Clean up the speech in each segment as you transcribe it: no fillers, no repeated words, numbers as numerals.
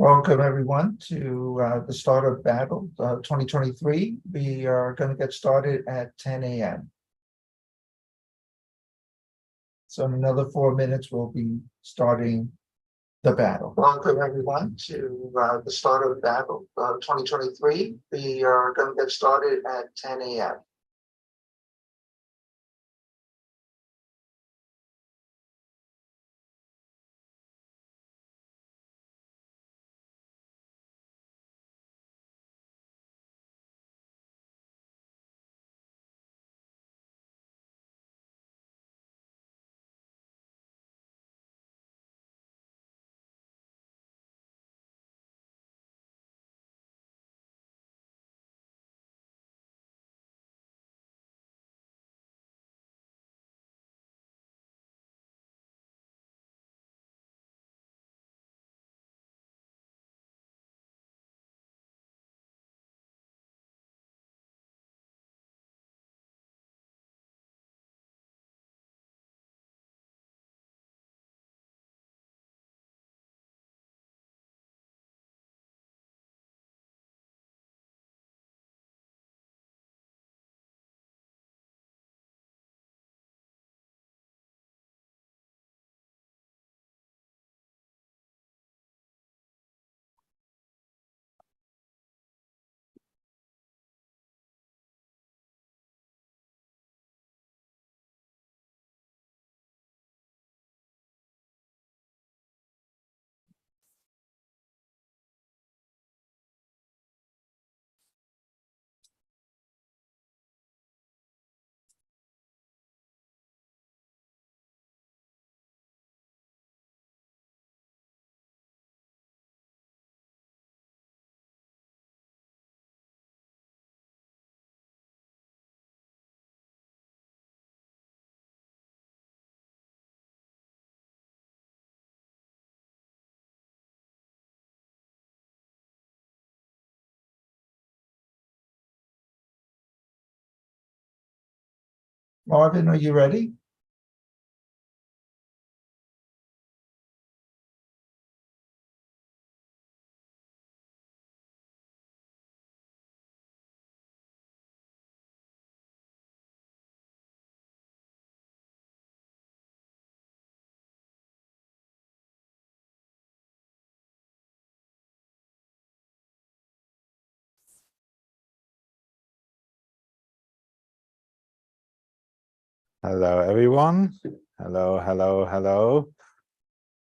Welcome everyone to the Startup Battle 2023. We are going to get started at 10 a.m. So in another 4 minutes, we'll be starting the battle. Welcome everyone to the Startup Battle 2023. We are going to get started at 10 a.m. Marvin, are you ready? Hello, everyone. Hello.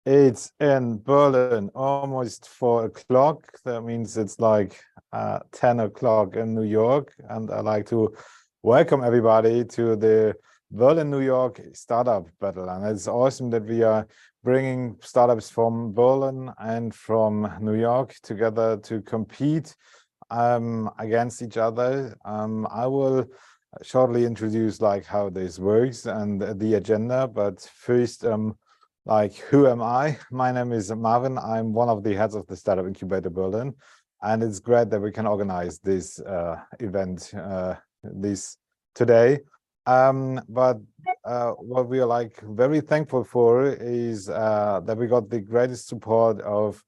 It's in Berlin, almost 4 o'clock. That means it's like 10 o'clock in New York. And I'd like to welcome everybody to the Berlin, New York Startup Battle. And it's awesome that we are bringing startups from Berlin and from New York together to compete against each other. I will shortly introduce like how this works and the agenda, but first like who am I? My name is Marvin. I'm one of the heads of the Startup Incubator Berlin, and it's great that we can organize this event today. But what we are like very thankful for is that we got the greatest support of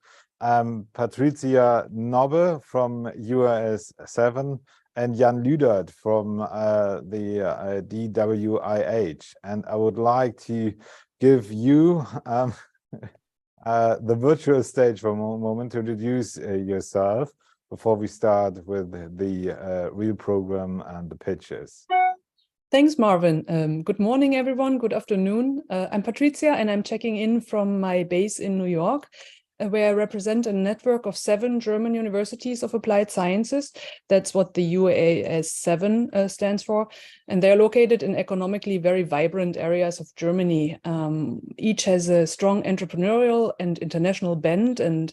Patricia Nobbe from US7 and Jan Lüdert from the DWIH. And I would like to give you the virtual stage for a moment to introduce yourself before we start with the real program and the pitches. Thanks, Marvin. Good morning, everyone. Good afternoon. I'm Patricia, and I'm checking in from my base in New York, where I represent a network of 7 German universities of applied sciences. That's what the UAS7 stands for. And they're located in economically very vibrant areas of Germany. Each has a strong entrepreneurial and international bent. And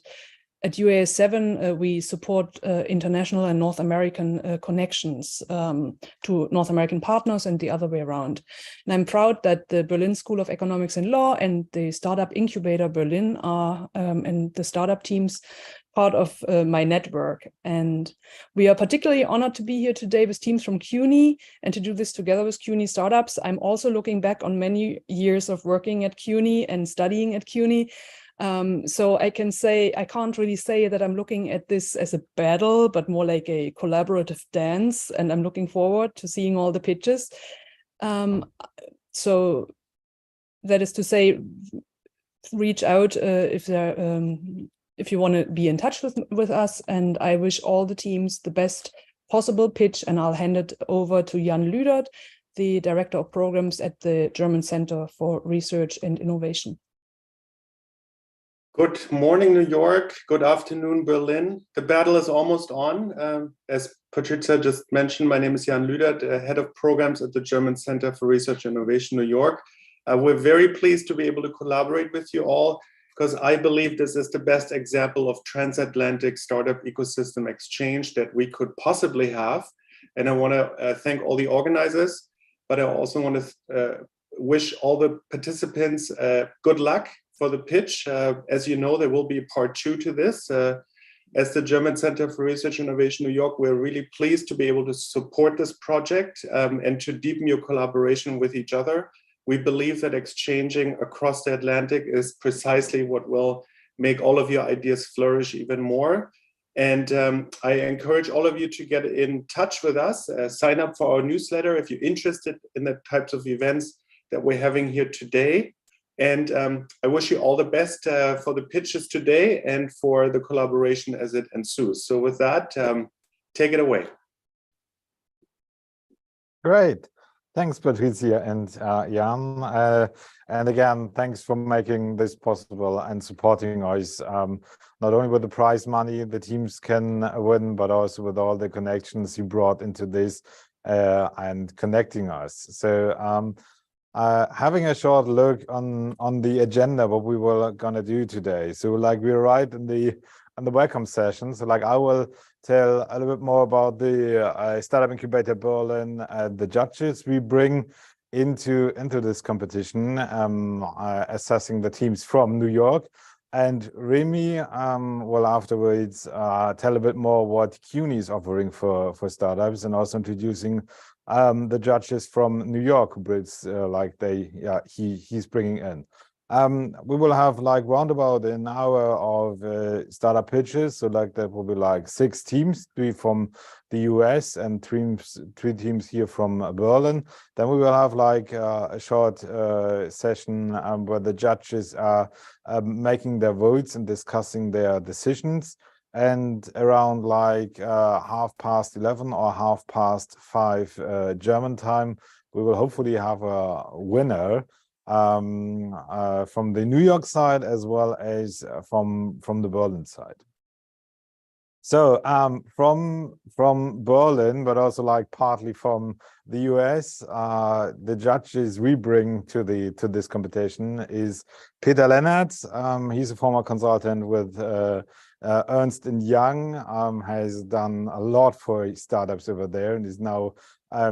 at UAS7, we support international and North American connections to North American partners and the other way around. And I'm proud that the Berlin School of Economics and Law and the Startup Incubator Berlin are, and the startup teams, part of my network. And we are particularly honored to be here today with teams from CUNY and to do this together with CUNY startups. I'm also looking back on many years of working at CUNY and studying at CUNY. So I can't really say that I'm looking at this as a battle, but more like a collaborative dance, and I'm looking forward to seeing all the pitches. So that is to say, reach out if you want to be in touch with us, and I wish all the teams the best possible pitch, and I'll hand it over to Jan Lüdert, the Director of Programs at the German Center for Research and Innovation. Good morning, New York. Good afternoon, Berlin. The battle is almost on. As Patricia just mentioned, my name is Jan Lüdert, Head of Programs at the German Center for Research and Innovation, New York. We're very pleased to be able to collaborate with you all, because I believe this is the best example of transatlantic startup ecosystem exchange that we could possibly have. And I want to thank all the organizers, but I also want to wish all the participants good luck for the pitch. As you know, there will be a part 2 to this. As the German Center for Research and Innovation New York, we're really pleased to be able to support this project and to deepen your collaboration with each other. We believe that exchanging across the Atlantic is precisely what will make all of your ideas flourish even more. And I encourage all of you to get in touch with us, sign up for our newsletter if you're interested in the types of events that we're having here today. And I wish you all the best for the pitches today and for the collaboration as it ensues. So with that, take it away. Great. Thanks, Patricia and Jan. And again, thanks for making this possible and supporting us, not only with the prize money the teams can win, but also with all the connections you brought into this and connecting us. So having a short look on the agenda, what we were gonna do today. So like we're right in the welcome session. So like I will tell a little bit more about the Startup Incubator Berlin, the judges we bring into this competition, assessing the teams from New York. And Remy will afterwards tell a bit more what CUNY is offering for startups, and also introducing the judges from New York, he's bringing in. We will have like roundabout an hour of startup pitches. So like that will be like 6 teams, 3 from the US and 3 teams here from Berlin. Then we will have like a short session where the judges are making their votes and discussing their decisions. And around like 11:30 or 5:30 German time, we will hopefully have a winner from the New York side as well as from the Berlin side. So from Berlin, but also like partly from the US, the judges we bring to this competition is Peter Lennart. He's a former consultant with Ernst & Young, has done a lot for startups over there, and is now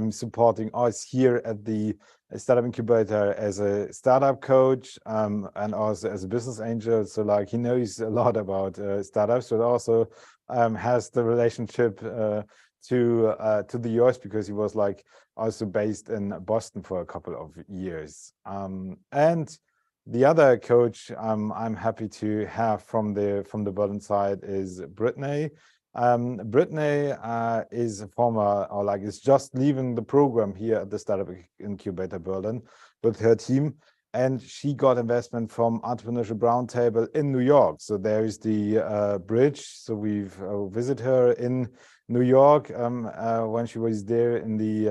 supporting us here at the Startup Incubator as a startup coach and also as a business angel. So like he knows a lot about startups, but also has the relationship to the US, because he was like also based in Boston for a couple of years. And the other coach I'm happy to have from the Berlin side is Brittany. Brittany is a former, or like is just leaving the program here at the Startup Incubator Berlin with her team, and she got investment from Entrepreneurship Roundtable in New York. So there is the bridge. So we've visited her in New York when she was there in the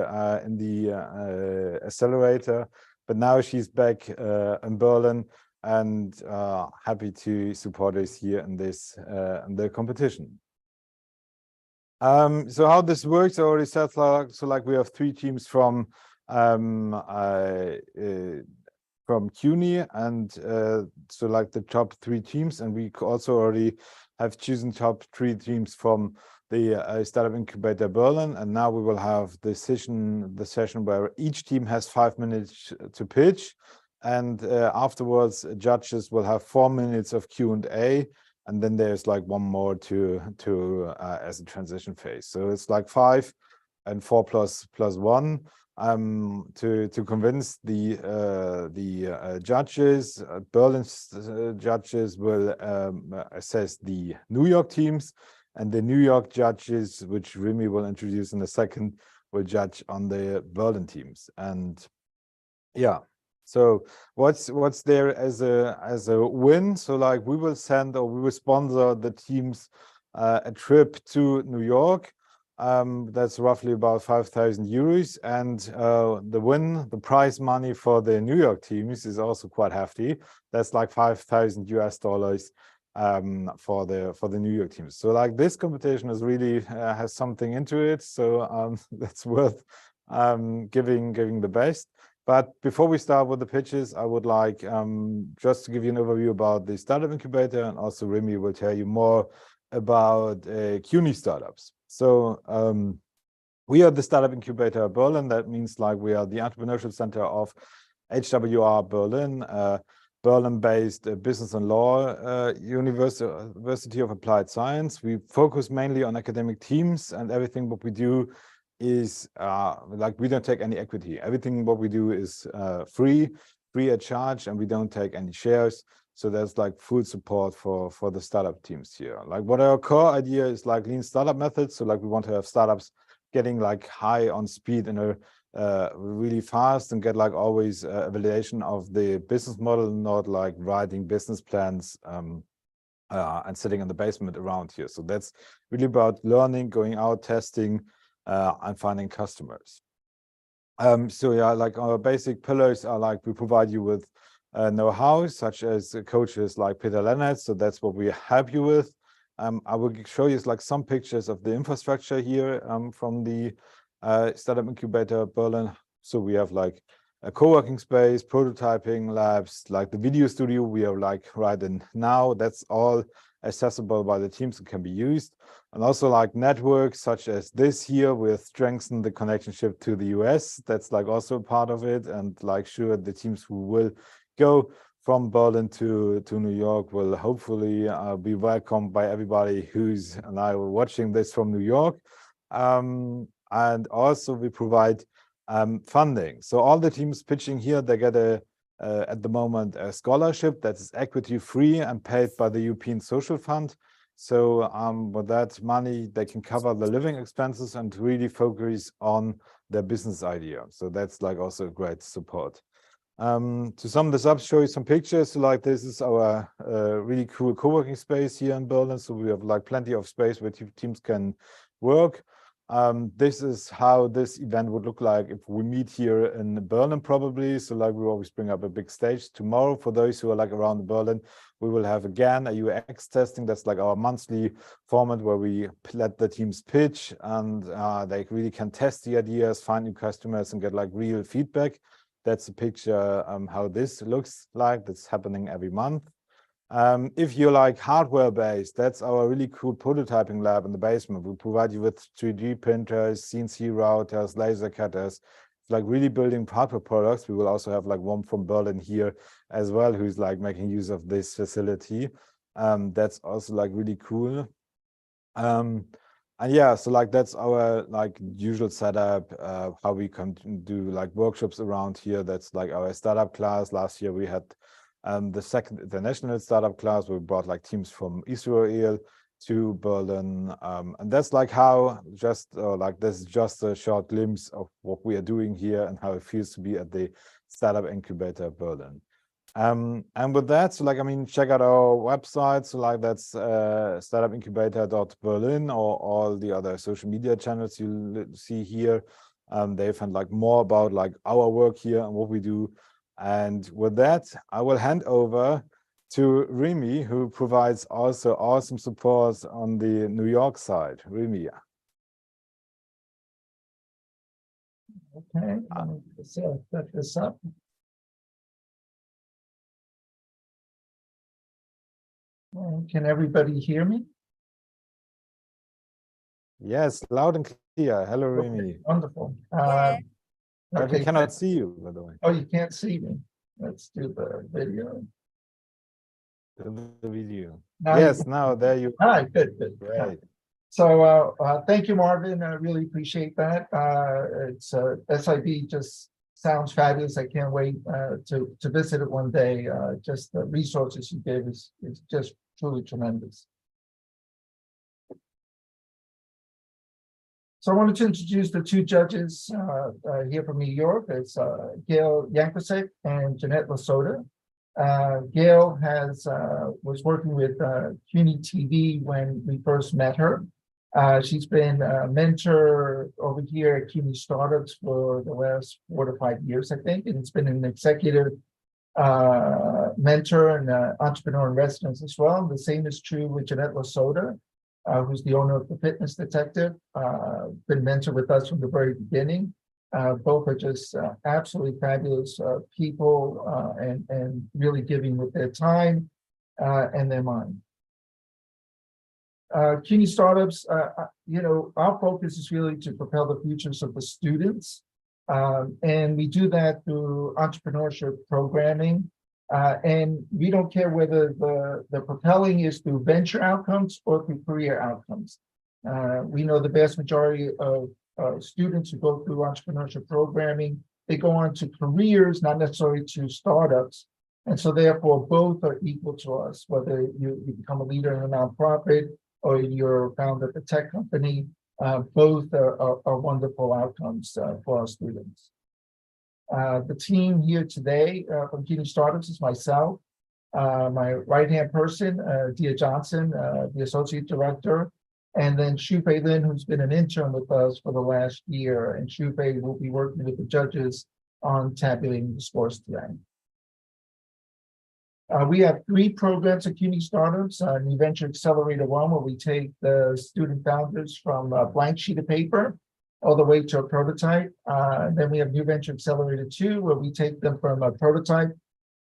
accelerator, but now she's back in Berlin, and happy to support us here in this in the competition. So how this works, I already said, so like we have 3 teams from CUNY, and so like the top 3 teams, and we also already have chosen top 3 teams from the Startup Incubator Berlin, and now we will have the session where each team has 5 minutes to pitch, and afterwards judges will have 4 minutes of Q&A, and then there's like 1 more to as a transition phase. So it's like 5 and 4 plus 1. to convince the judges. Berlin's judges will assess the New York teams, and the New York judges, which Remy will introduce in a second, will judge on the Berlin teams. And yeah, so what's there as a win? So like we will send, or we will sponsor the teams a trip to New York. That's roughly about 5,000 euros, and the prize money for the New York teams is also quite hefty. That's like $5,000 US for the New York teams. So like this competition is really has something into it. So that's worth giving the best. But before we start with the pitches, I would like just to give you an overview about the startup incubator, and also Remy will tell you more about CUNY startups. So we are the Startup Incubator Berlin. That means like we are the entrepreneurship center of HWR Berlin, Berlin-based business and law University of Applied Science. We focus mainly on academic teams, and everything what we do is like we don't take any equity. Everything what we do is free at charge, and we don't take any shares. So there's like full support for the startup teams here. Like what our core idea is like lean startup methods. So like we want to have startups getting like high on speed and really fast, and get like always a validation of the business model, not like writing business plans and sitting in the basement around here. So that's really about learning, going out, testing, and finding customers. So yeah, like our basic pillars are like we provide you with know-how, such as coaches like Peter Lennart. So that's what we help you with. I will show you like some pictures of the infrastructure here from the Startup Incubator Berlin. So we have like a co-working space, prototyping labs, like the video studio we are like right in now. That's all accessible by the teams and can be used. And also like networks such as this here with strengthen the connection to the US. That's like also a part of it. And like sure, the teams who will go from Berlin to New York will hopefully be welcomed by everybody who's now watching this from New York. And also we provide funding. So all the teams pitching here, they get at the moment a scholarship that is equity free and paid by the European Social Fund. So with that money, they can cover the living expenses and really focus on their business idea. So that's like also a great support. To sum this up, show you some pictures. So like this is our really cool co-working space here in Berlin. So we have like plenty of space where teams can work. This is how this event would look like if we meet here in Berlin probably. So like we always bring up a big stage. Tomorrow, for those who are like around Berlin, we will have again a UX testing. That's like our monthly format where we let the teams pitch, and they really can test the ideas, find new customers, and get like real feedback. That's a picture how this looks like. That's happening every month. If you're like hardware based, that's our really cool prototyping lab in the basement. We provide you with 3D printers, CNC routers, laser cutters, like really building hardware products. We will also have like one from Berlin here as well, who's like making use of this facility. That's also like really cool. And yeah, so like that's our like usual setup, how we can do like workshops around here. That's like our startup class. Last year we had the second international startup class where we brought like teams from Israel to Berlin. And that's like how just like this is just a short glimpse of what we are doing here and how it feels to be at the Startup Incubator Berlin. And with that, so like, I mean, check out our website. So like that's startupincubator.berlin, or all the other social media channels you see here. They find like more about like our work here and what we do. And with that, I will hand over to Remy, who provides also awesome support on the New York side. Remy. Okay, so set this up. Can everybody hear me? Yes, loud and clear. Hello, Okay, Remy. wonderful. But we Okay, cannot see you, by the way. oh, you can't see me. Let's do the video. The video. Now Yes, you- now there you Hi, good. Great. Thank you, Marvin. I really appreciate that. It's SIB just sounds fabulous. I can't wait to visit it one day. Just the resources you gave is just truly tremendous. So I wanted to introduce the two judges here from New York. It's Gail Yankusek and Jeanette Lasota. Gail was working with CUNY TV when we first met her. She's been a mentor over here at CUNY Startups for the last 4 to 5 years, I think, and it's been an executive mentor and entrepreneur in residence as well. The same is true with Jeanette Lasota, who's the owner of The Fitness Detective, been mentored with us from the very beginning. Both are just absolutely fabulous people and really giving with their time and their mind. CUNY Startups, our focus is really to propel the futures of the students. And we do that through entrepreneurship programming. And we don't care whether the propelling is through venture outcomes or through career outcomes. We know the vast majority of students who go through entrepreneurship programming, they go on to careers, not necessarily to startups. And so therefore, both are equal to us, whether you become a leader in a nonprofit or you're founder of a tech company, both are wonderful outcomes for our students. The team here today from CUNY Startups is myself, my right-hand person, Dia Johnson, the Associate Director, and then Shupe Lin, who's been an intern with us for the last year, and Shupe will be working with the judges on tabulating the scores today. We have 3 programs at CUNY Startups, New Venture Accelerator 1, where we take the student founders from a blank sheet of paper all the way to a prototype. Then we have New Venture Accelerator 2, where we take them from a prototype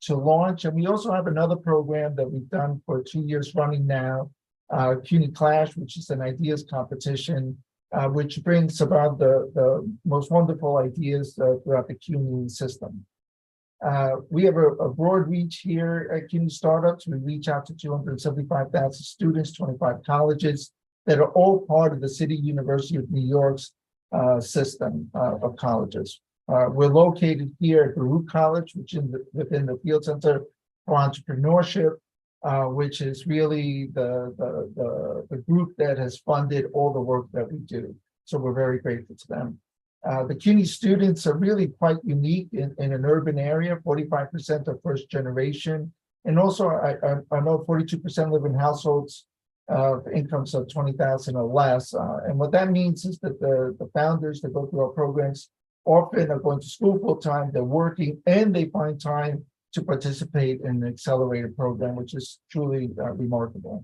to launch. And we also have another program that we've done for 2 years running now, CUNY Clash, which is an ideas competition, which brings about the most wonderful ideas throughout the CUNY system. We have a broad reach here at CUNY Startups. We reach out to 275,000 students, 25 colleges that are all part of the City University of New York's system of colleges. We're located here at Baruch College, which is within the Field Center for Entrepreneurship, which is really the group that has funded all the work that we do. So we're very grateful to them. The CUNY students are really quite unique in an urban area. 45% are first generation. And also I know 42% live in households of incomes of 20,000 or less. And what that means is that the founders that go through our programs often are going to school full time, they're working, and they find time to participate in the accelerator program, which is truly remarkable.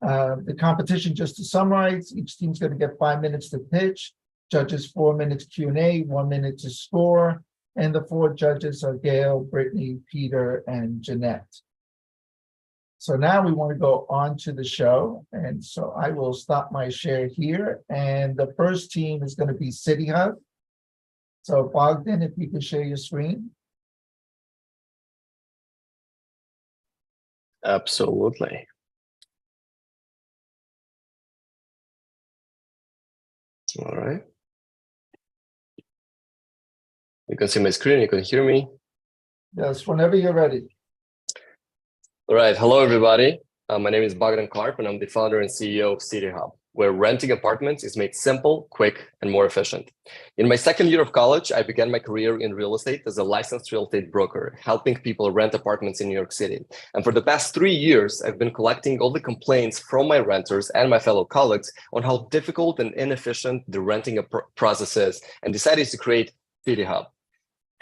The competition, just to summarize, each team's going to get 5 minutes to pitch. Judges 4 minutes Q&A, 1 minute to score, and the 4 judges are Gail, Brittany, Peter, and Jeanette. So now we want to go on to the show, and so I will stop my share here, and the first team is going to be City Hub. So Bogdan, if you could share your screen. Absolutely. All right. You can see my screen, you can hear me. Yes, whenever you're ready. All right, hello everybody. My name is Bogdan Karp and I'm the founder and CEO of City Hub, where renting apartments is made simple, quick, and more efficient. In my second year of college, I began my career in real estate as a licensed real estate broker, helping people rent apartments in New York City. And for the past 3 years, I've been collecting all the complaints from my renters and my fellow colleagues on how difficult and inefficient the renting process is, and decided to create City Hub.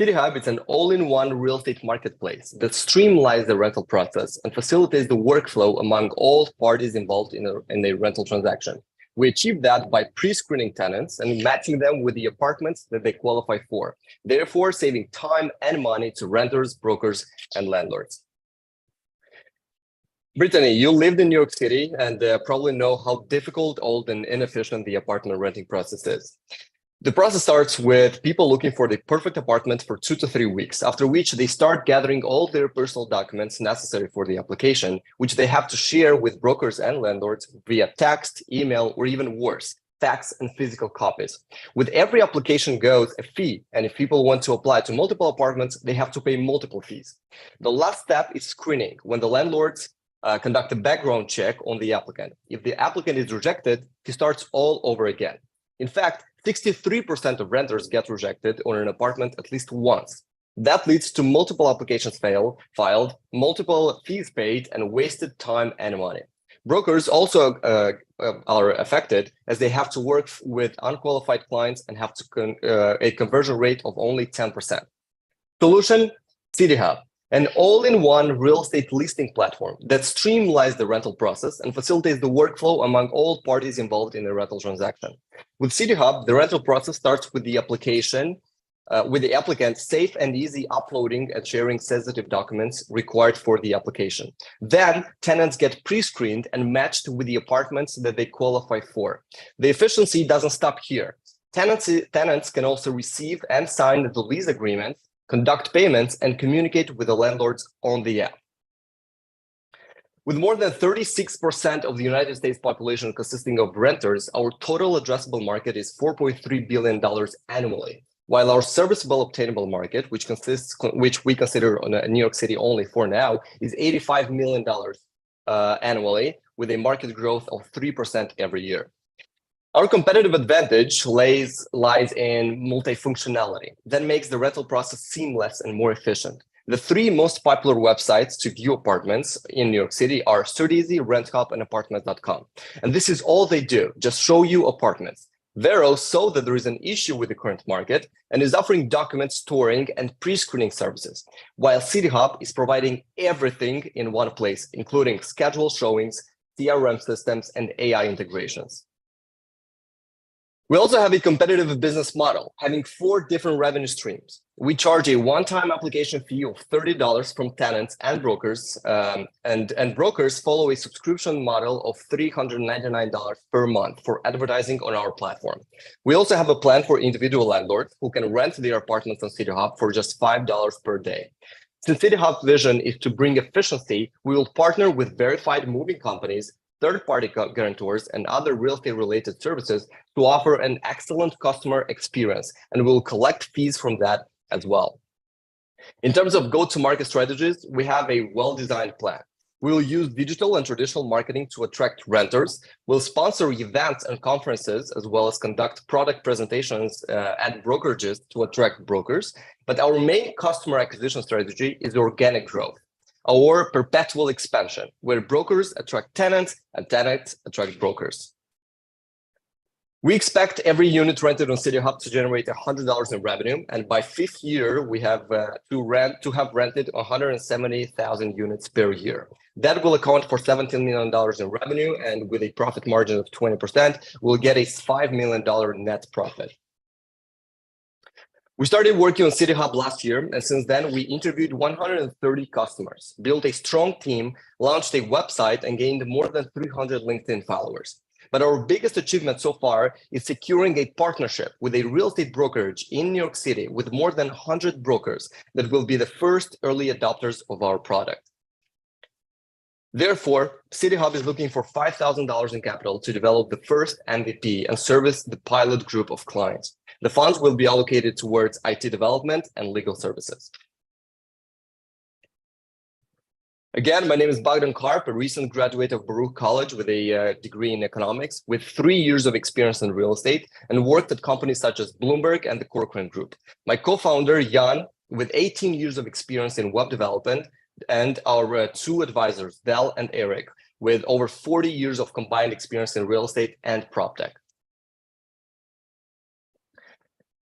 City Hub is an all-in-one real estate marketplace that streamlines the rental process and facilitates the workflow among all parties involved in a rental transaction. We achieve that by pre-screening tenants and matching them with the apartments that they qualify for, therefore saving time and money to renters, brokers, and landlords. Brittany, you lived in New York City and probably know how difficult, old, and inefficient the apartment renting process is. The process starts with people looking for the perfect apartment for 2 to 3 weeks, after which they start gathering all their personal documents necessary for the application, which they have to share with brokers and landlords via text, email, or even worse, fax and physical copies. With every application goes a fee, and if people want to apply to multiple apartments, they have to pay multiple fees. The last step is screening, when the landlords conduct a background check on the applicant. If the applicant is rejected, he starts all over again. In fact, 63% of renters get rejected on an apartment at least once. That leads to multiple applications filed, multiple fees paid, and wasted time and money. Brokers also are affected, as they have to work with unqualified clients and have to a conversion rate of only 10%. Solution: CityHub, an all-in-one real estate listing platform that streamlines the rental process and facilitates the workflow among all parties involved in a rental transaction. With CityHub, the rental process starts with the application, with the applicant safe and easy uploading and sharing sensitive documents required for the application. Then tenants get pre-screened and matched with the apartments that they qualify for. The efficiency doesn't stop here. Tenants can also receive and sign the lease agreement, conduct payments, and communicate with the landlords on the app. With more than 36% of the United States population consisting of renters, our total addressable market is $4.3 billion annually, while our serviceable obtainable market, which we consider New York City only for now, is $85 million annually, with a market growth of 3% every year. Our competitive advantage lies in multifunctionality that makes the rental process seamless and more efficient. The 3 most popular websites to view apartments in New York City are StudEasy, RentHub, and Apartments.com. And this is all they do, just show you apartments. Vero saw that there is an issue with the current market and is offering document storing and pre-screening services, while CityHub is providing everything in one place, including scheduled showings, CRM systems, and AI integrations. We also have a competitive business model, having 4 different revenue streams. We charge a one-time application fee of $30 from tenants and brokers, and brokers follow a subscription model of $399 per month for advertising on our platform. We also have a plan for individual landlords who can rent their apartments on CityHub for just $5 per day. Since CityHub's vision is to bring efficiency, we will partner with verified moving companies, third-party guarantors, and other real estate-related services to offer an excellent customer experience, and we'll collect fees from that as well. In terms of go-to-market strategies, we have a well-designed plan. We will use digital and traditional marketing to attract renters. We'll sponsor events and conferences, as well as conduct product presentations at brokerages to attract brokers. But our main customer acquisition strategy is organic growth, or perpetual expansion, where brokers attract tenants and tenants attract brokers. We expect every unit rented on CityHub to generate $100 in revenue, and by 5th year, we have to have rented 170,000 units per year. That will account for $17 million in revenue, and with a profit margin of 20%, we'll get a $5 million net profit. We started working on CityHub last year, and since then, we interviewed 130 customers, built a strong team, launched a website, and gained more than 300 LinkedIn followers. But our biggest achievement so far is securing a partnership with a real estate brokerage in New York City with more than 100 brokers that will be the first early adopters of our product. Therefore, CityHub is looking for $5,000 in capital to develop the first MVP and service the pilot group of clients. The funds will be allocated towards IT development and legal services. Again, my name is Bogdan Karp, a recent graduate of Baruch College with a degree in economics, with 3 years of experience in real estate, and worked at companies such as Bloomberg and the Corcoran Group. My co-founder, Jan, with 18 years of experience in web development, and our 2 advisors, Del and Eric, with over 40 years of combined experience in real estate and PropTech.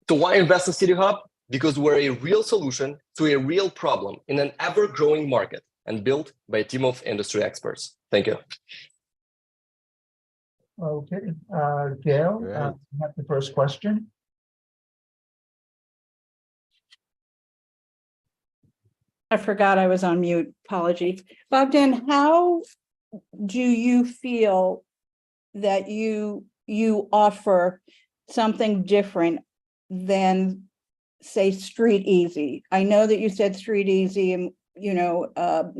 So why invest in CityHub? Because we're a real solution to a real problem in an ever-growing market, and built by a team of industry experts. Thank you. Okay, Gail, Great. you have the first question. I forgot I was on mute. Apologies. Bogdan, how do you feel that you offer something different than say Street Easy? I know that you said Street Easy and,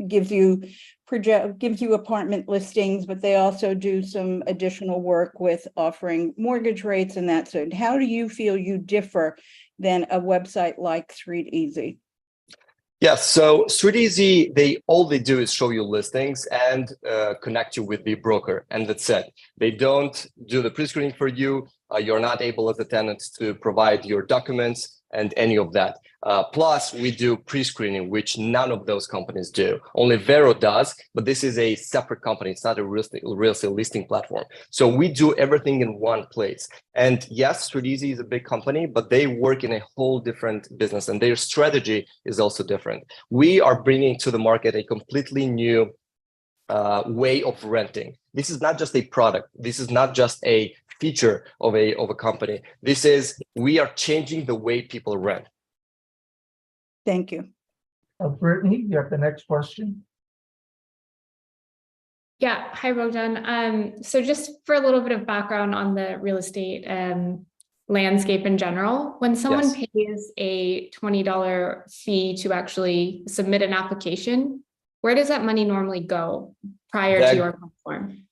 gives you apartment listings, but they also do some additional work with offering mortgage rates and that. So how do you feel you differ than a website like Street Easy? Yes, so StreetEasy, all they do is show you listings and connect you with the broker, and that's it. They don't do the pre-screening for you. You're not able as a tenant to provide your documents and any of that. Plus, we do pre-screening, which none of those companies do. Only Vero does, but this is a separate company. It's not a real estate listing platform. So we do everything in one place. And yes, StreetEasy is a big company, but they work in a whole different business, and their strategy is also different. We are bringing to the market a completely new way of renting. This is not just a product. This is not just a feature of a company. We are changing the way people rent. Thank you. Brittany, you have the next question. Yeah, hi Bogdan. So just for a little bit of background on the real estate landscape in general, when someone pays a $20 fee to actually submit an application, where does that money normally go prior to your platform?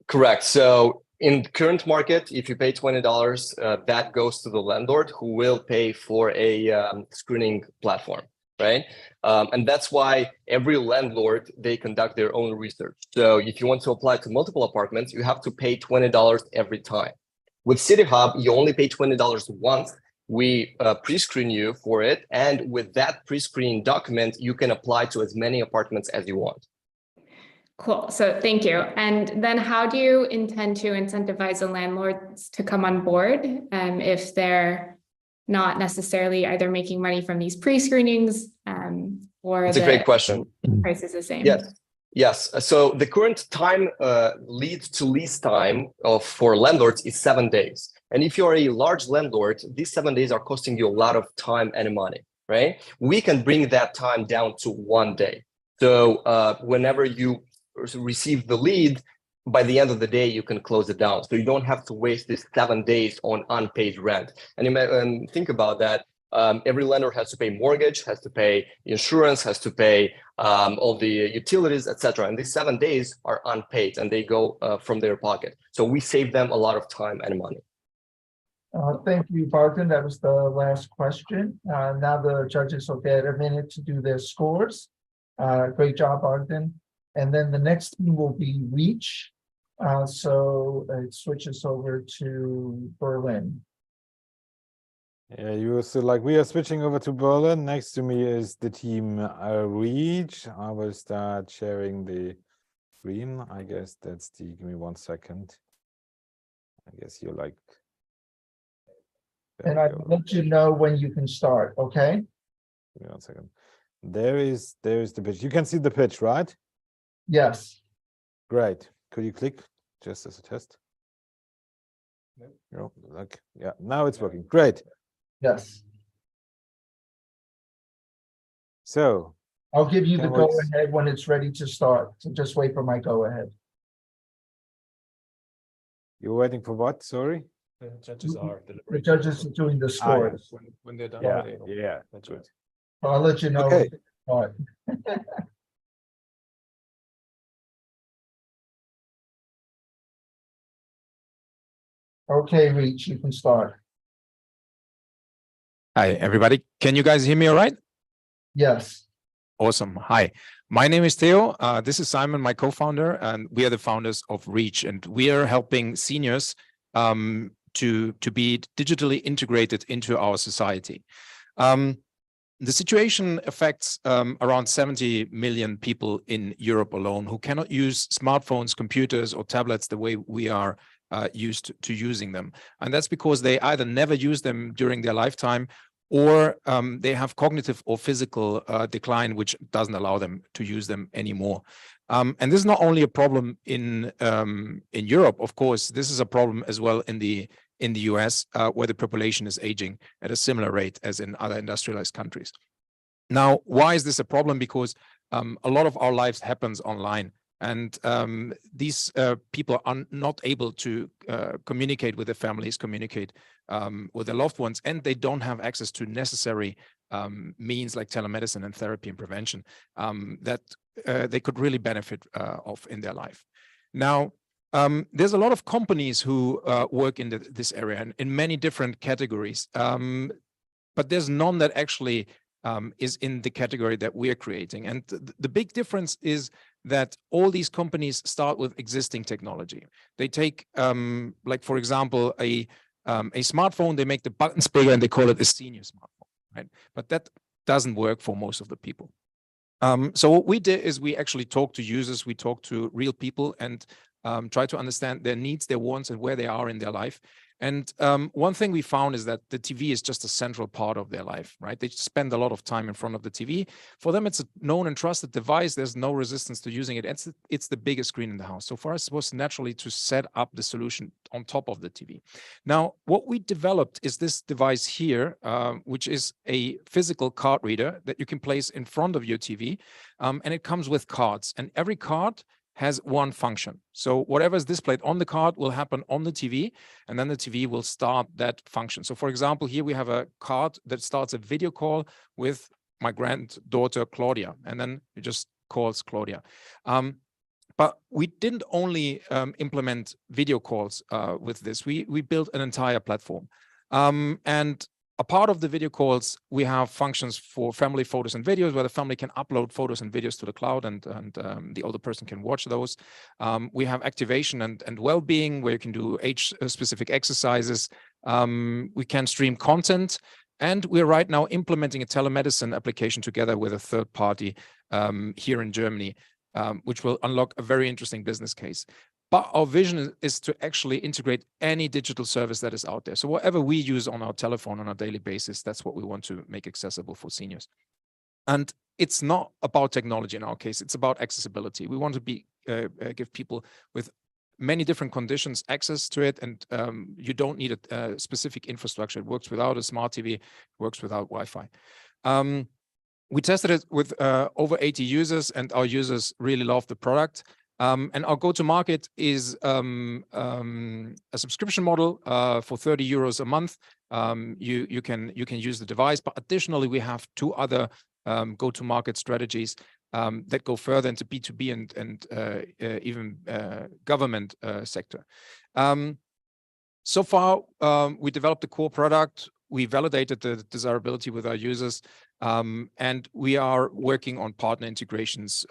Correct. So in current market, if you pay $20, that goes to the landlord who will pay for a screening platform, right? And that's why every landlord, they conduct their own research. So if you want to apply to multiple apartments, you have to pay $20 every time. With CityHub, you only pay $20 once. We pre-screen you for it. And with that pre-screen document, you can apply to as many apartments as you want. Cool. So thank you. And then how do you intend to incentivize the landlords to come on board if they're not necessarily either making money from these pre-screenings or it's a great question. Price is the same? Yes. So the current time lead to lease time for landlords is 7 days. And if you're a large landlord, these 7 days are costing you a lot of time and money, right? We can bring that time down to 1 day. So whenever you receive the lead, by the end of the day, you can close it down. So you don't have to waste these 7 days on unpaid rent. And you may think about that. Every lender has to pay mortgage, has to pay insurance, has to pay all the utilities, etc. And these 7 days are unpaid and they go from their pocket. So we save them a lot of time and money. Thank you, Bogdan. That was the last question. Now the judges will get a minute to do their scores. Great job, Bogdan. And then the next team will be Reach. So it switches over to Berlin. Yeah, we are switching over to Berlin. Next to me is the team Reach. I will start sharing the screen. I guess give me 1 second. I guess you're like. And I'll let you know when you can start, okay? Give me 1 second. There is the pitch. You can see the pitch, right? Yes. Great. Could you click just as a test? No, yeah, now it's working. Great. Yes. So I'll give you the go ahead when it's ready to start. So just wait for my go ahead. You're waiting for what? Sorry? The judges are deliberating. The judges are doing the scores. When they're done. Yeah, that's good. I'll let you know. Okay. All right. Okay, Reach, you can start. Hi, everybody. Can you guys hear me all right? Yes. Awesome. Hi, my name is Theo. This is Simon, my co-founder, and we are the founders of Reach, and we are helping seniors to be digitally integrated into our society. The situation affects around 70 million people in Europe alone who cannot use smartphones, computers, or tablets the way we are used to using them. And that's because they either never use them during their lifetime, or they have cognitive or physical decline, which doesn't allow them to use them anymore. And this is not only a problem in Europe, of course, this is a problem as well in the US, where the population is aging at a similar rate as in other industrialized countries. Now, why is this a problem? Because a lot of our lives happens online. And these people are not able to communicate with their families, communicate with their loved ones, and they don't have access to necessary means like telemedicine and therapy and prevention that they could really benefit of in their life. Now, there's a lot of companies who work in this area and in many different categories, but there's none that actually is in the category that we are creating. And the big difference is that all these companies start with existing technology. They take, like, for example, a smartphone, they make the buttons bigger and they call it a senior smartphone, right? But that doesn't work for most of the people. So what we did is we actually talked to users, we talked to real people and try to understand their needs, their wants, and where they are in their life. And one thing we found is that the TV is just a central part of their life, right? They spend a lot of time in front of the TV. For them, it's a known and trusted device. There's no resistance to using it. It's the biggest screen in the house. So for us, it was naturally to set up the solution on top of the TV. Now, what we developed is this device here, which is a physical card reader that you can place in front of your TV. And it comes with cards. And every card has one function. So whatever is displayed on the card will happen on the TV, and then the TV will start that function. So for example, here we have a card that starts a video call with my granddaughter, Claudia, and then it just calls Claudia. But we didn't only implement video calls with this. We built an entire platform. And a part of the video calls, we have functions for family photos and videos where the family can upload photos and videos to the cloud and the older person can watch those. We have activation and well-being where you can do age-specific exercises. We can stream content. And we're right now implementing a telemedicine application together with a third party here in Germany, which will unlock a very interesting business case. But our vision is to actually integrate any digital service that is out there. So whatever we use on our telephone on a daily basis, that's what we want to make accessible for seniors. And it's not about technology in our case, it's about accessibility. We want to give people with many different conditions access to it, and you don't need a specific infrastructure. It works without a smart TV, it works without Wi-Fi. We tested it with over 80 users, and our users really love the product. And our go-to-market is a subscription model for 30 euros a month. You can use the device, but additionally, we have two other go-to-market strategies that go further into B2B and even government sector. So far, we developed the core product. We validated the desirability with our users, and we are working on partner integrations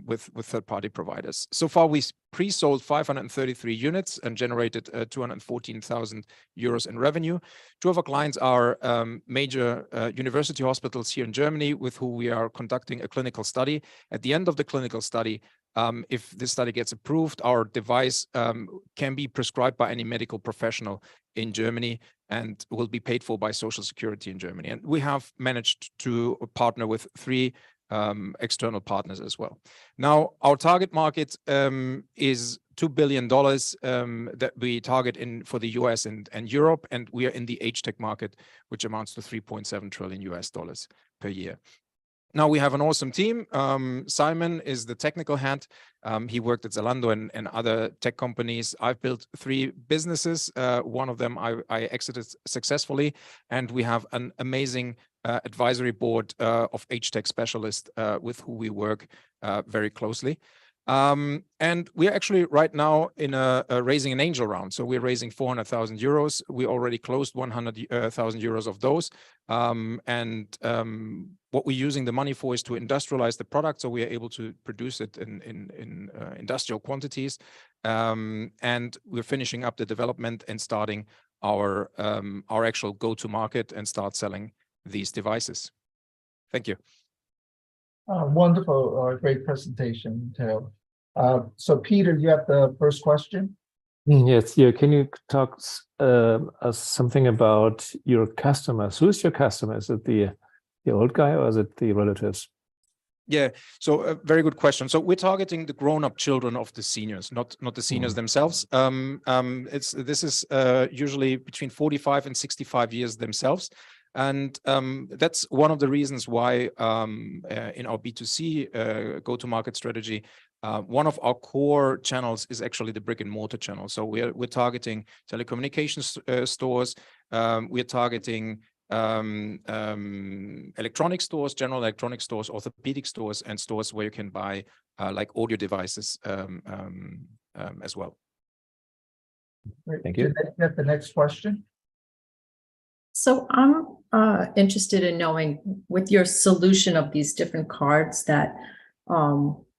with third-party providers. So far, we pre-sold 533 units and generated 214,000 euros in revenue. Two of our clients are major university hospitals here in Germany with who we are conducting a clinical study. At the end of the clinical study, if this study gets approved, our device can be prescribed by any medical professional in Germany and will be paid for by Social Security in Germany. And we have managed to partner with 3 external partners as well. Now, our target market is $2 billion that we target for the US and Europe, and we are in the age tech market, which amounts to $3.7 trillion per year. Now we have an awesome team. Simon is the technical head. He worked at Zalando and other tech companies. I've built 3 businesses. One of them I exited successfully, and we have an amazing advisory board of age tech specialists with who we work very closely. And we are actually right now in raising an angel round. So we're raising 400,000 euros. We already closed 100,000 euros of those. What we're using the money for is to industrialize the product, so we are able to produce it in industrial quantities. And we're finishing up the development and starting our actual go-to-market and start selling these devices. Thank you. Wonderful, great presentation, Theo. So Peter, you have the first question? Yes, yeah. Can you talk us something about your customers? Who is your customer? Is it the old guy or is it the relatives? Yeah, so a very good question. So we're targeting the grown-up children of the seniors, not the seniors themselves. This is usually between 45 and 65 years themselves. And that's one of the reasons why in our B2C go-to-market strategy, One of our core channels is actually the brick and mortar channel. So we're targeting telecommunications stores. We're targeting electronic stores, general electronic stores, orthopedic stores, and stores where you can buy like audio devices as well. Thank you. Can I get the next question? So I'm interested in knowing, with your solution of these different cards that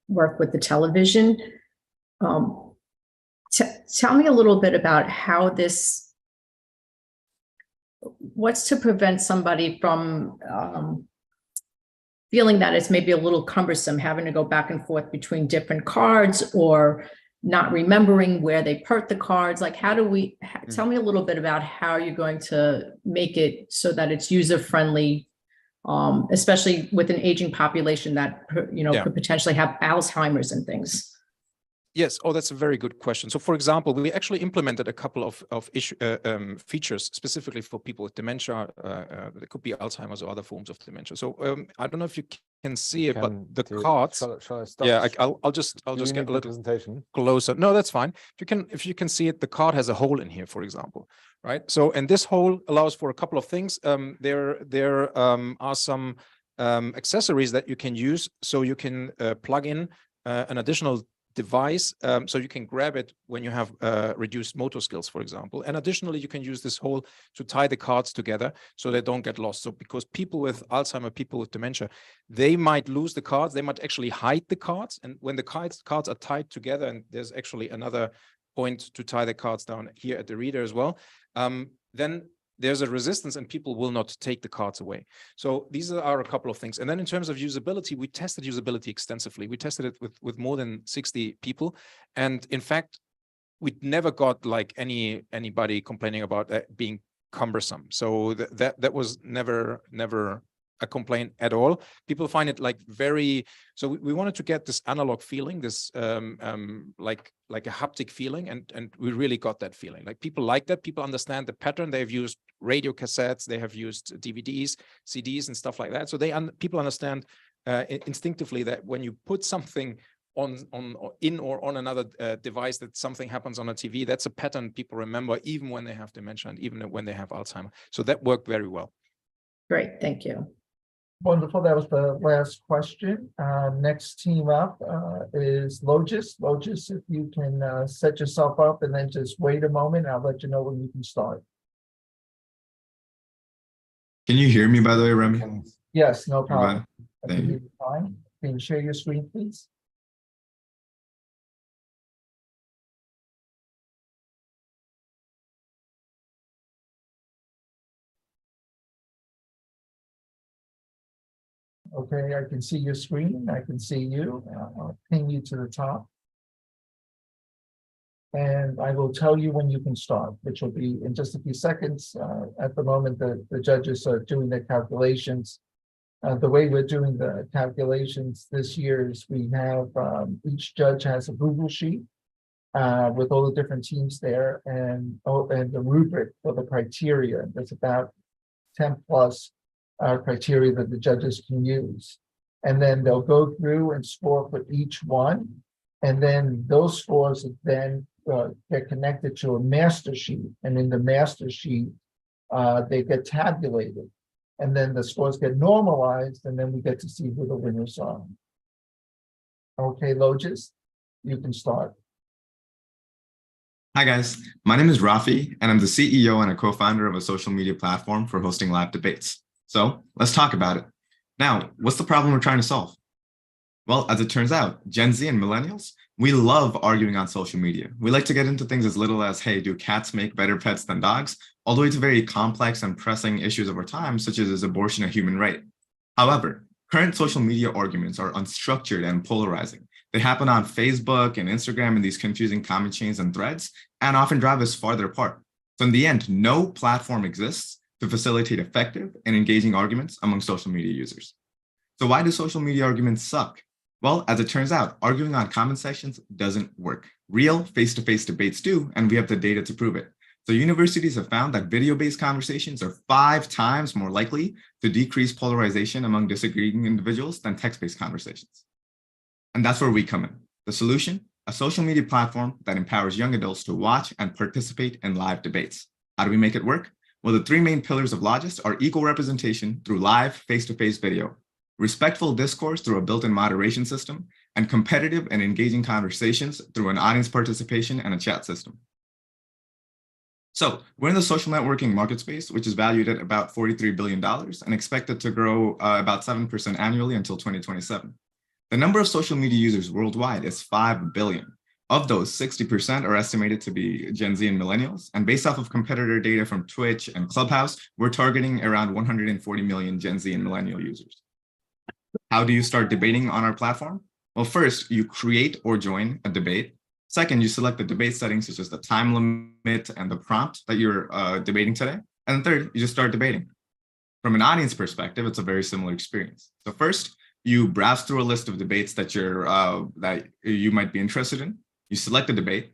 work with the television, tell me a little bit about how this, what's to prevent somebody from feeling that it's maybe a little cumbersome having to go back and forth between different cards, or not remembering where they put the cards. Like, how do we, tell me a little bit about how you're going to make it so that it's user-friendly, especially with an aging population that, you know, could potentially have Alzheimer's and things. Yes. Oh, that's a very good question. So, for example, we actually implemented a couple of features specifically for people with dementia. It could be Alzheimer's or other forms of dementia. So, I don't know if you can see it, but the cards. Shall I stop? Yeah, I'll just get a little presentation closer. No, that's fine. If you can see it, the card has a hole in here, for example, right? So, and this hole allows for a couple of things. There are some accessories that you can use, so you can plug in an additional device, so you can grab it when you have reduced motor skills, for example. And additionally, you can use this hole to tie the cards together so they don't get lost. So because people with Alzheimer, people with dementia, they might lose the cards, they might actually hide the cards. And when the cards are tied together, and there's actually another point to tie the cards down here at the reader as well, then there's a resistance and people will not take the cards away. So these are a couple of things. And then in terms of usability, we tested usability extensively. We tested it with more than 60 people. And in fact, we never got like anybody complaining about that being cumbersome. So that was never a complaint at all. People find it like very, so we wanted to get this analog feeling, this like a haptic feeling, and we really got that feeling. Like people like that, people understand the pattern. They've used radio cassettes, they have used DVDs, CDs and stuff like that. So people understand instinctively that when you put something in or on another device, that something happens on a TV, that's a pattern people remember even when they have dementia and even when they have Alzheimer. So that worked very well. Great, thank you. Wonderful. That was the last question. Next team up is Logis. Logis, if you can set yourself up and then just wait a moment, I'll let you know when you can start. Can you hear me, by the way, Remy? Yes, no problem. Thank you. Fine. Can you share your screen, please? Okay, I can see your screen. I can see you. I'll ping you to the top. And I will tell you when you can start, which will be in just a few seconds. At the moment, the judges are doing their calculations. The way we're doing the calculations this year is we have each judge has a Google sheet with all the different teams there, and the rubric for the criteria. There's about 10 plus criteria that the judges can use. And then they'll go through and score for each one. And then those scores then get connected to a master sheet. And in the master sheet, they get tabulated. And then the scores get normalized, and then we get to see who the winners are. Okay, Logis, you can start. Hi guys, my name is Rafi, and I'm the CEO and a co-founder of a social media platform for hosting live debates. So let's talk about it. Now, what's the problem we're trying to solve? Well, as it turns out, Gen Z and millennials, we love arguing on social media. We like to get into things as little as, hey, do cats make better pets than dogs? All the way to very complex and pressing issues of our time, such as is abortion a human right? However, current social media arguments are unstructured and polarizing. They happen on Facebook and Instagram in these confusing comment chains and threads, and often drive us farther apart. So in the end, no platform exists to facilitate effective and engaging arguments among social media users. So why do social media arguments suck? Well, as it turns out, arguing on comment sections doesn't work. Real face-to-face debates do, and we have the data to prove it. So universities have found that video-based conversations are 5 times more likely to decrease polarization among disagreeing individuals than text-based conversations. And that's where we come in. The solution? A social media platform that empowers young adults to watch and participate in live debates. How do we make it work? Well, the three main pillars of Logist are equal representation through live face-to-face video, respectful discourse through a built-in moderation system, and competitive and engaging conversations through an audience participation and a chat system. So we're in the social networking market space, which is valued at about $43 billion and expected to grow about 7% annually until 2027. The number of social media users worldwide is 5 billion. Of those, 60% are estimated to be Gen Z and millennials. And based off of competitor data from Twitch and Clubhouse, we're targeting around 140 million Gen Z and millennial users. How do you start debating on our platform? Well, first, you create or join a debate. Second, you select the debate settings, such as the time limit and the prompt that you're debating today. And third, you just start debating. From an audience perspective, it's a very similar experience. So first, you browse through a list of debates that you might be interested in. You select a debate.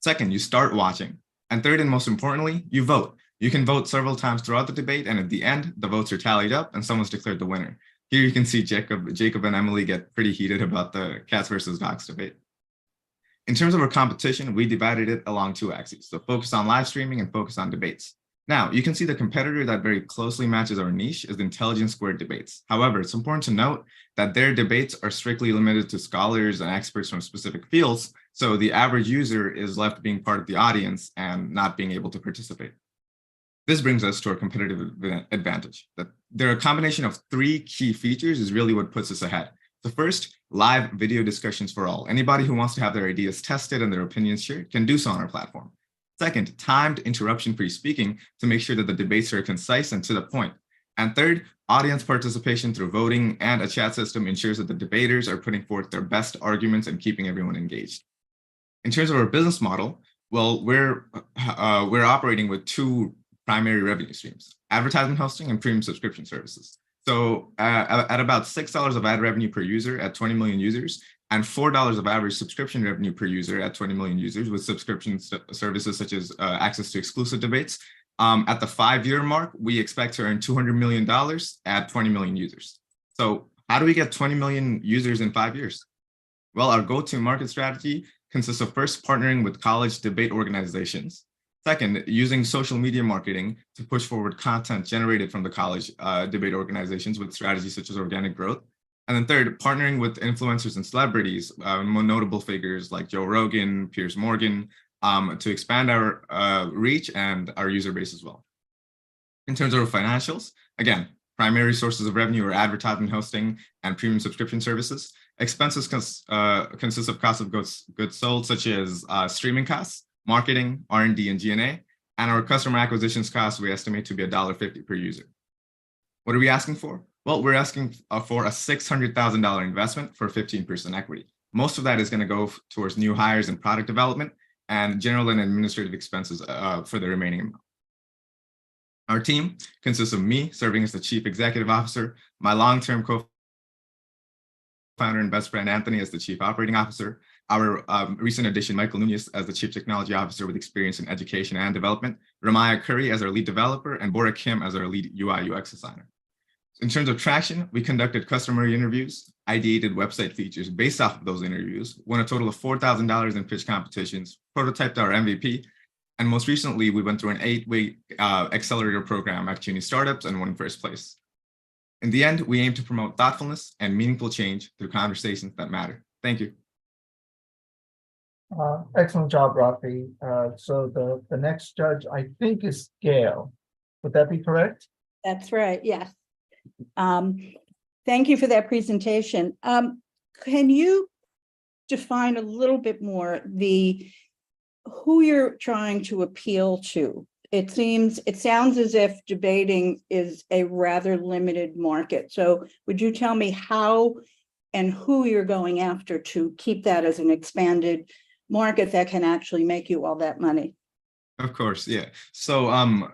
Second, you start watching. And third, and most importantly, you vote. You can vote several times throughout the debate, and at the end, the votes are tallied up and someone's declared the winner. Here you can see Jacob and Emily get pretty heated about the cats versus dogs debate. In terms of our competition, we divided it along two axes. So focus on live streaming and focus on debates. Now, you can see the competitor that very closely matches our niche is Intelligence Squared Debates. However, it's important to note that their debates are strictly limited to scholars and experts from specific fields, so the average user is left being part of the audience and not being able to participate. This brings us to our competitive advantage. That there are a combination of three key features is really what puts us ahead. The first, live video discussions for all. Anybody who wants to have their ideas tested and their opinions shared can do so on our platform. Second, timed interruption-free speaking to make sure that the debates are concise and to the point. And third, audience participation through voting and a chat system ensures that the debaters are putting forth their best arguments and keeping everyone engaged. In terms of our business model, well, we're operating with two primary revenue streams: advertisement hosting and premium subscription services. So at about $6 of ad revenue per user at 20 million users, and $4 of average subscription revenue per user at 20 million users with subscription services such as access to exclusive debates. At the 5-year mark, we expect to earn $200 million at 20 million users. So how do we get 20 million users in 5 years? Well, our go-to-market strategy consists of first partnering with college debate organizations. Second, using social media marketing to push forward content generated from the college debate organizations with strategies such as organic growth. And then third, partnering with influencers and celebrities, more notable figures like Joe Rogan, Piers Morgan, to expand our reach and our user base as well. In terms of our financials, again, primary sources of revenue are advertising, hosting, and premium subscription services. Expenses consist of cost of goods sold, such as streaming costs, marketing, R&D, and G&A, and our customer acquisitions costs we estimate to be $1.50 per user. What are we asking for? Well, we're asking for a $600,000 investment for 15% equity. Most of that is going to go towards new hires and product development and general and administrative expenses for the remaining amount. Our team consists of me serving as the Chief Executive Officer, my long-term co-founder and best friend Anthony as the Chief Operating Officer, our recent addition Michael Nunez as the Chief Technology Officer with experience in education and development, Ramaya Curry as our lead developer, and Bora Kim as our lead UI UX designer. In terms of traction, we conducted customer interviews, ideated website features based off of those interviews, won a total of $4,000 in pitch competitions, prototyped our MVP, and most recently, we went through an 8-week accelerator program at CUNY Startups and won first place. In the end, we aim to promote thoughtfulness and meaningful change through conversations that matter. Thank you. Excellent job, Rafi. So the next judge, I think, is Gail. Would that be correct? That's right, yes. Thank you for that presentation. Can you define a little bit more who you're trying to appeal to? It sounds as if debating is a rather limited market. So would you tell me how and who you're going after to keep that as an expanded market that can actually make you all that money? Of course, yeah. So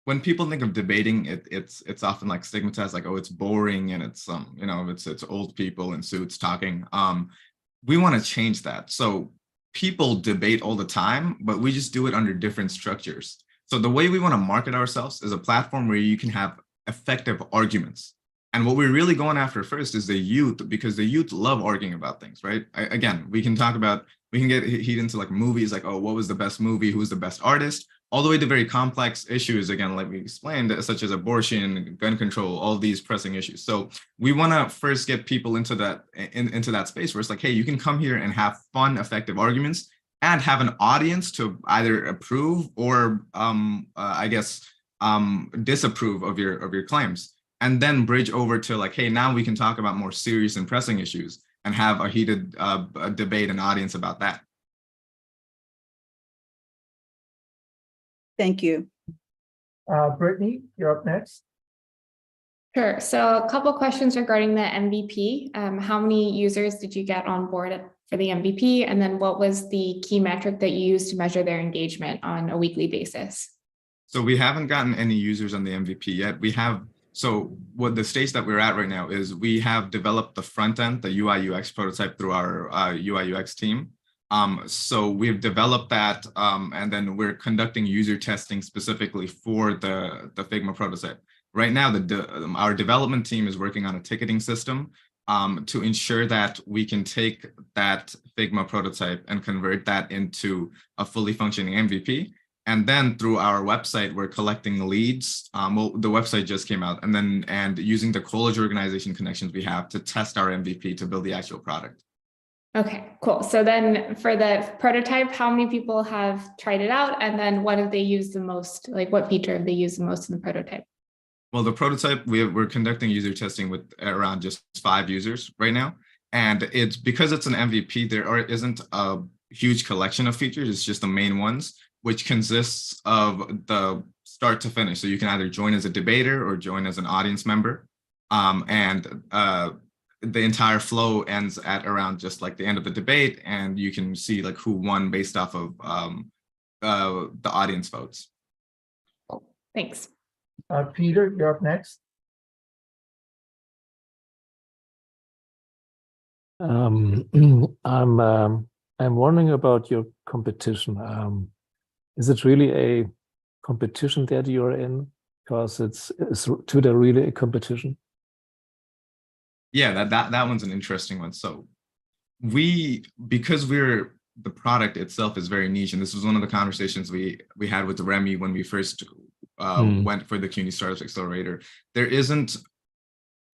when people think of debating, it's often like stigmatized, like, oh, it's boring and it's it's old people in suits talking. We want to change that. So people debate all the time, but we just do it under different structures. So the way we want to market ourselves is a platform where you can have effective arguments. And what we're really going after first is the youth, because the youth love arguing about things, right? Again, we can get heat into like movies, like, oh, what was the best movie? Who's the best artist? All the way to very complex issues, again, like we explained, such as abortion, gun control, all these pressing issues. So we want to first get people into that space where it's like, hey, you can come here and have fun, effective arguments and have an audience to either approve or disapprove of your claims, and then bridge over to like, hey, now we can talk about more serious and pressing issues and have a heated debate and audience about that. Thank you. Brittany, you're up next. Sure. So a couple questions regarding the MVP. How many users did you get on board for the MVP? And then what was the key metric that you used to measure their engagement on a weekly basis? So we haven't gotten any users on the MVP yet. So what the stage that we're at right now is we have developed the front end, the UI UX prototype through our UI UX team. So we've developed that, and then we're conducting user testing specifically for the Figma prototype. Right now, our development team is working on a ticketing system to ensure that we can take that Figma prototype and convert that into a fully functioning MVP. And then through our website, we're collecting leads. The website just came out, and using the college organization connections we have to test our MVP to build the actual product. Okay, cool. So then for the prototype, how many people have tried it out? And then what have they used the most? Like what feature have they used the most in the prototype? Well, the prototype, we're conducting user testing with around just 5 users right now. And it's because it's an MVP, there isn't a huge collection of features. It's just the main ones, which consists of the start to finish. So you can either join as a debater or join as an audience member. The entire flow ends at around just like the end of the debate, and you can see like who won based off of the audience votes. Thanks. Peter, you're up next. I'm wondering about your competition. Is it really a competition that you're in? Because is Twitter really a competition? Yeah, that one's an interesting one. So because the product itself is very niche, and this was one of the conversations we had with Remy when we first went for the CUNY Startups Accelerator. There isn't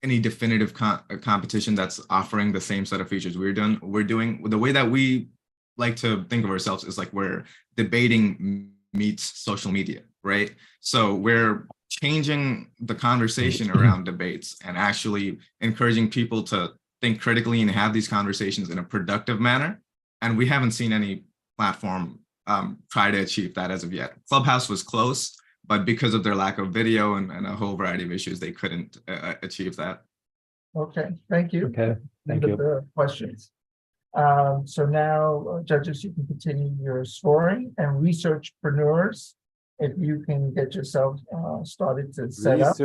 any definitive competition that's offering the same set of features we're doing. The way that we like to think of ourselves is like we're debating meets social media, right? So we're changing the conversation around debates and actually encouraging people to think critically and have these conversations in a productive manner. And we haven't seen any platform try to achieve that as of yet. Clubhouse was close, but because of their lack of video and a whole variety of issues, they couldn't achieve that. Okay, thank you. Okay, thank you. The questions. So now, judges, you can continue your scoring, and researchpreneurs, if you can get yourself started to set up.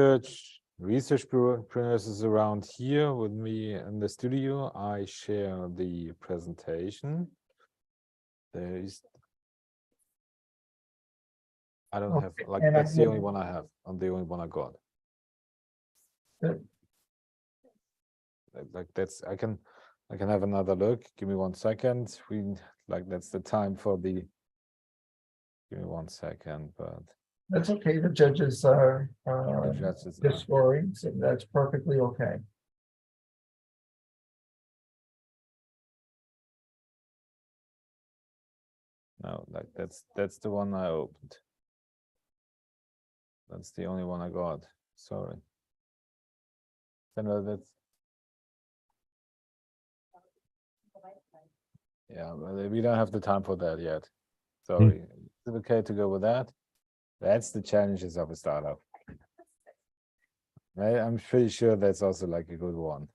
Researchpreneurs is around here with me in the studio. I share the presentation. I don't have, like, that's the only one I have. I'm the only one I got. Good. Like that's, I can have another look. Give me 1 second. That's the time for the, give me 1 second, but. That's okay, the judges are judges they're are. scoring, so that's perfectly okay. No, like that's the one I opened. That's the only one I got. Sorry. That's. Yeah, but we don't have the time for that yet. Sorry. Is it okay to go with that? That's the challenges of a startup. Right? I'm pretty sure that's also like a good one.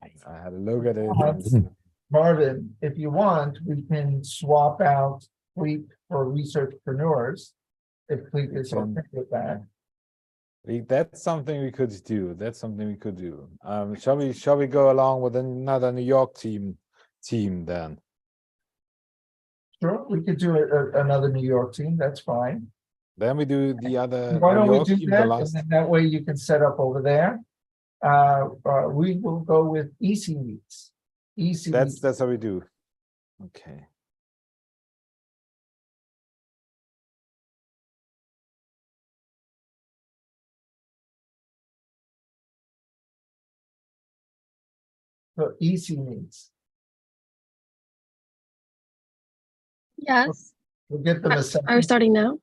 I had a look at it. Marvin, if you want, we can swap out Fleet for researchpreneurs. If Fleet is okay with that. That's something we could do. That's something we could do. Shall we go along with another New York team then? Sure, we could do another New York team, that's fine. Then we do the other. Why don't we York do team, the that, and last. then that way you can set up over there. We will go with Easy Meets. Easy Meets. That's how we do. Okay. So Easy Meets. Yes. We'll get them a Are we second. starting now?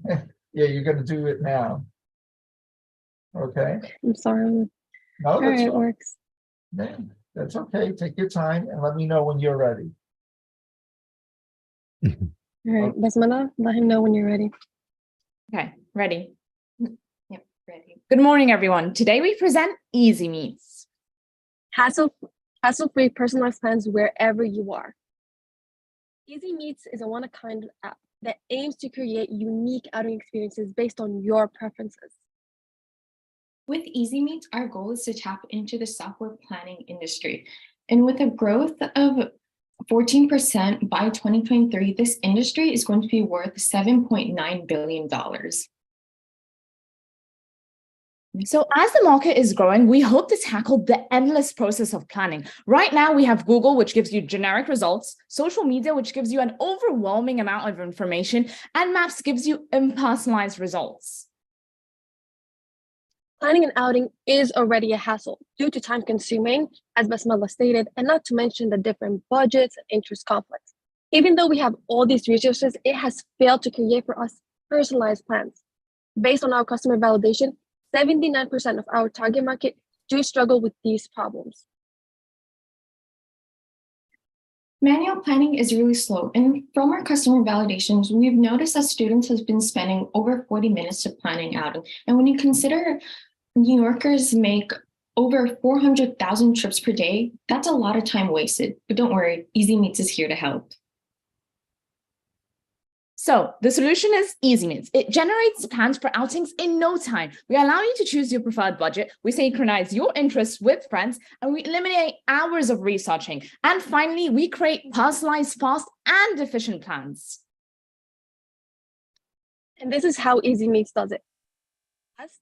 Yeah, you're gonna do it now. Okay, I'm sorry. no, All that's, right, works. yeah, that's okay. Take your time and let me know when you're ready. All right, Basmala, let him know when you're ready. Okay, ready? Yep, ready. Good morning, everyone. Today we present Easy Meets. Hassle-free personalized plans wherever you are. Easy Meets is a one-of-a-kind app that aims to create unique outing experiences based on your preferences. With Easy Meets, our goal is to tap into the software planning industry. And with a growth of 14% by 2023, this industry is going to be worth $7.9 billion. So as the market is growing, we hope to tackle the endless process of planning. Right now, we have Google, which gives you generic results, social media, which gives you an overwhelming amount of information, and Maps gives you impersonalized results. Planning an outing is already a hassle due to time consuming, as Basmala stated, and not to mention the different budgets and interest conflicts. Even though we have all these resources, it has failed to create for us personalized plans. Based on our customer validation, 79% of our target market do struggle with these problems. Manual planning is really slow, and from our customer validations, we've noticed that students have been spending over 40 minutes to planning outing. And when you consider New Yorkers make over 400,000 trips per day, that's a lot of time wasted. But don't worry, Easy Meets is here to help. So the solution is Easy Meets. It generates plans for outings in no time. We allow you to choose your preferred budget. We synchronize your interests with friends, and we eliminate hours of researching. And finally, we create personalized, fast, and efficient plans. And this is how Easy Meets does it. Fast,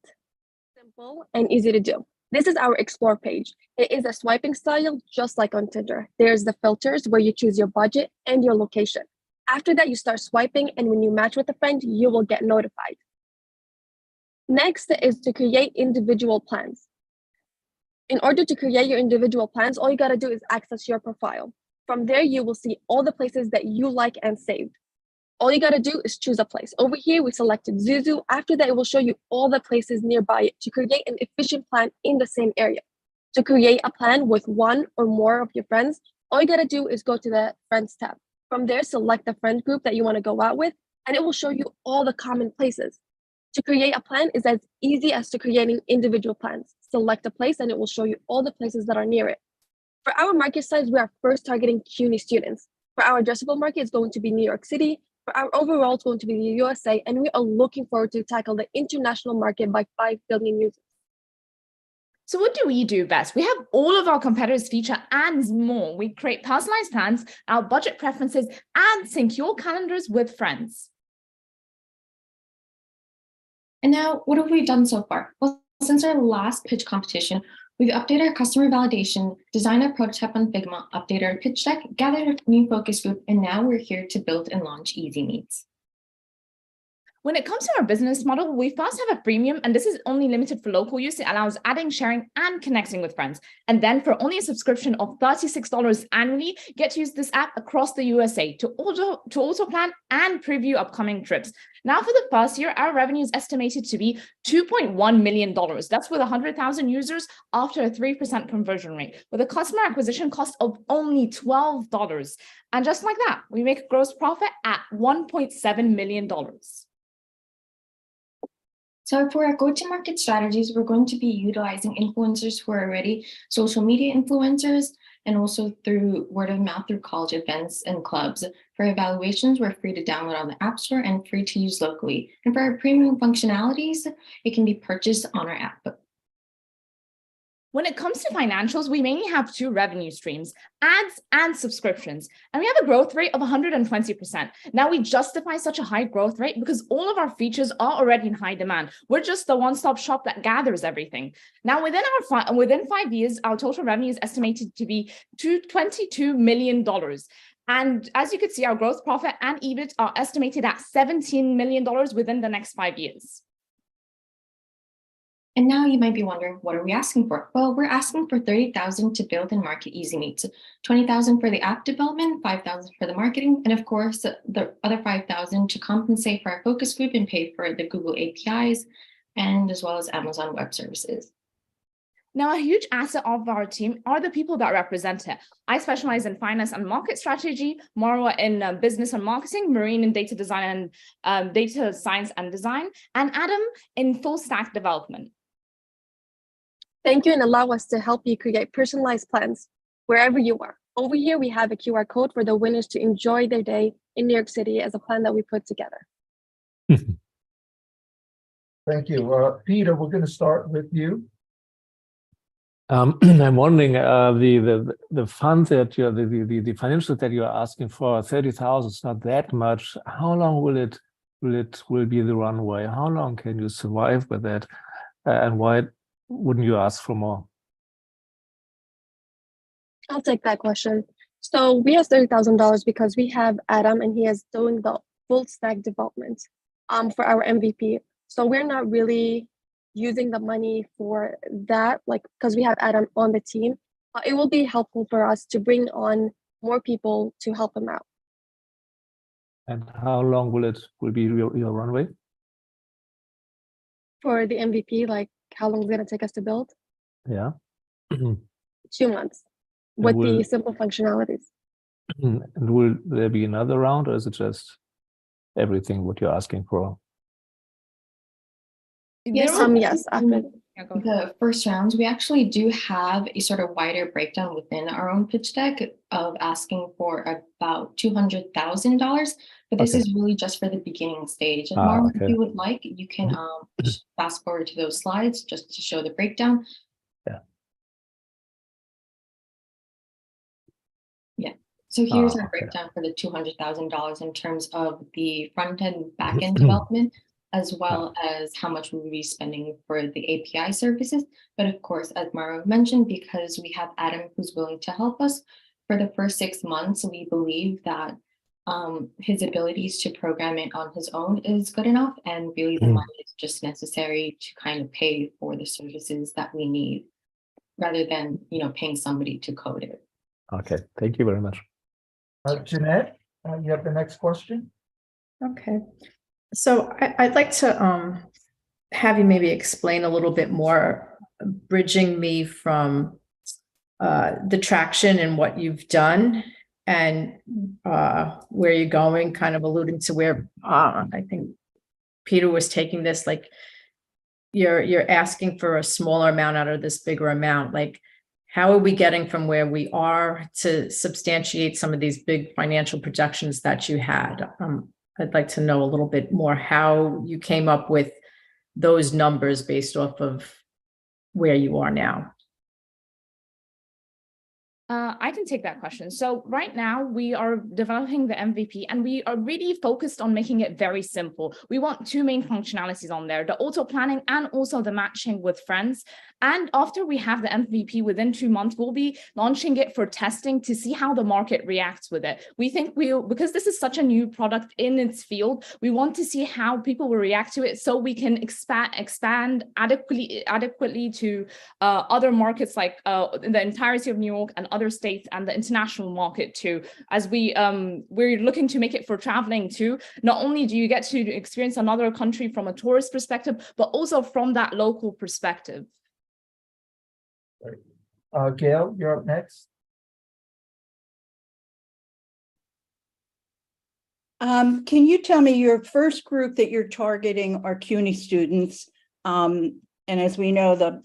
simple, and easy to do. This is our Explore page. It is a swiping style just like on Tinder. There's the filters where you choose your budget and your location. After that, you start swiping, and when you match with a friend, you will get notified. Next is to create individual plans. In order to create your individual plans, all you got to do is access your profile. From there, you will see all the places that you like and saved. All you got to do is choose a place. Over here, we selected Zuzu. After that, it will show you all the places nearby to create an efficient plan in the same area. To create a plan with one or more of your friends, all you got to do is go to the Friends tab. From there, select the friend group that you want to go out with, and it will show you all the common places. To create a plan is as easy as to creating individual plans. Select a place, and it will show you all the places that are near it. For our market size, we are first targeting CUNY students. For our addressable market, it's going to be New York City. For our overall, it's going to be the USA, and we are looking forward to tackle the international market by 5 billion users. So what do we do best? We have all of our competitors feature and more. We create personalized plans, our budget preferences, and sync your calendars with friends. And now, what have we done so far? Well, since our last pitch competition, we've updated our customer validation, designed a prototype on Figma, updated our pitch deck, gathered a new focus group, and now we're here to build and launch Easy Meets. When it comes to our business model, we first have a freemium, and this is only limited for local use. It allows adding, sharing, and connecting with friends. And then for only a subscription of $36 annually, get to use this app across the USA to auto plan and preview upcoming trips. Now, for the first year, our revenue is estimated to be $2.1 million. That's with 100,000 users after a 3% conversion rate, with a customer acquisition cost of only $12. And just like that, we make a gross profit at $1.7 million. So for our go-to-market strategies, we're going to be utilizing influencers who are already social media influencers, and also through word of mouth through college events and clubs. For evaluations, we're free to download on the App Store and free to use locally. And for our premium functionalities, it can be purchased on our app. When it comes to financials, we mainly have two revenue streams, ads and subscriptions, and we have a growth rate of 120%. Now, we justify such a high growth rate because all of our features are already in high demand. We're just the one-stop shop that gathers everything. Now, within 5 years, our total revenue is estimated to be $22 million. And as you can see, our gross profit and EBIT are estimated at $17 million within the next 5 years. And now you might be wondering, what are we asking for? Well, we're asking for $30,000 to build and market Easy Meets, $20,000 for the app development, $5,000 for the marketing, and of course, the other $5,000 to compensate for our focus group and pay for the Google APIs, and as well as Amazon Web Services. Now, a huge asset of our team are the people that represent it. I specialize in finance and market strategy, Marwa in business and marketing, Marine in data design and data science and design, and Adam in full stack development. Thank you, and allow us to help you create personalized plans wherever you are. Over here, we have a QR code for the winners to enjoy their day in New York City as a plan that we put together. Thank you. Peter, we're going to start with you. I'm wondering, the funds that you're, the financials that you're asking for, 30,000 is not that much. How long will be the runway? How long can you survive with that? And why wouldn't you ask for more? I'll take that question. So we have $30,000 because we have Adam and he is doing the full stack development for our MVP. So we're not really using the money for that, like, because we have Adam on the team. It will be helpful for us to bring on more people to help him out. And how long will be your runway? For the MVP, like how long is it going to take us to build? Yeah. 2 months with the simple functionalities. And will there be another round, or is it just everything what you're asking for? Yes, yes. After the first rounds, we actually do have a sort of wider breakdown within our own pitch deck of asking for about $200,000, but this is really just for the beginning stage. And Marwa, if you would like, you can fast forward to those slides just to show the breakdown. Yeah. So here's our breakdown for the $200,000 in terms of the front end, back end development, as well as how much we will be spending for the API services. But of course, as Marwa mentioned, because we have Adam who's willing to help us for the first 6 months, we believe that his abilities to program it on his own is good enough, and really the money is just necessary to kind of pay for the services that we need, rather than paying somebody to code it. Okay, thank you very much. Jeanette, you have the next question. Okay. So I'd like to have you maybe explain a little bit more, bridging me from the traction and what you've done and where you're going, kind of alluding to where I think Peter was taking this, like you're asking for a smaller amount out of this bigger amount. Like, how are we getting from where we are to substantiate some of these big financial projections that you had? I'd like to know a little bit more how you came up with those numbers based off of where you are now. I can take that question. So right now we are developing the MVP and we are really focused on making it very simple. We want two main functionalities on there, the auto planning and also the matching with friends. And after we have the MVP within 2 months, we'll be launching it for testing to see how the market reacts with it. We think because this is such a new product in its field, we want to see how people will react to it so we can expand adequately to other markets like the entirety of New York and other states and the international market too. As we're looking to make it for traveling too. Not only do you get to experience another country from a tourist perspective, but also from that local perspective. Gail, you're up next. Can you tell me, your first group that you're targeting are CUNY students, and as we know,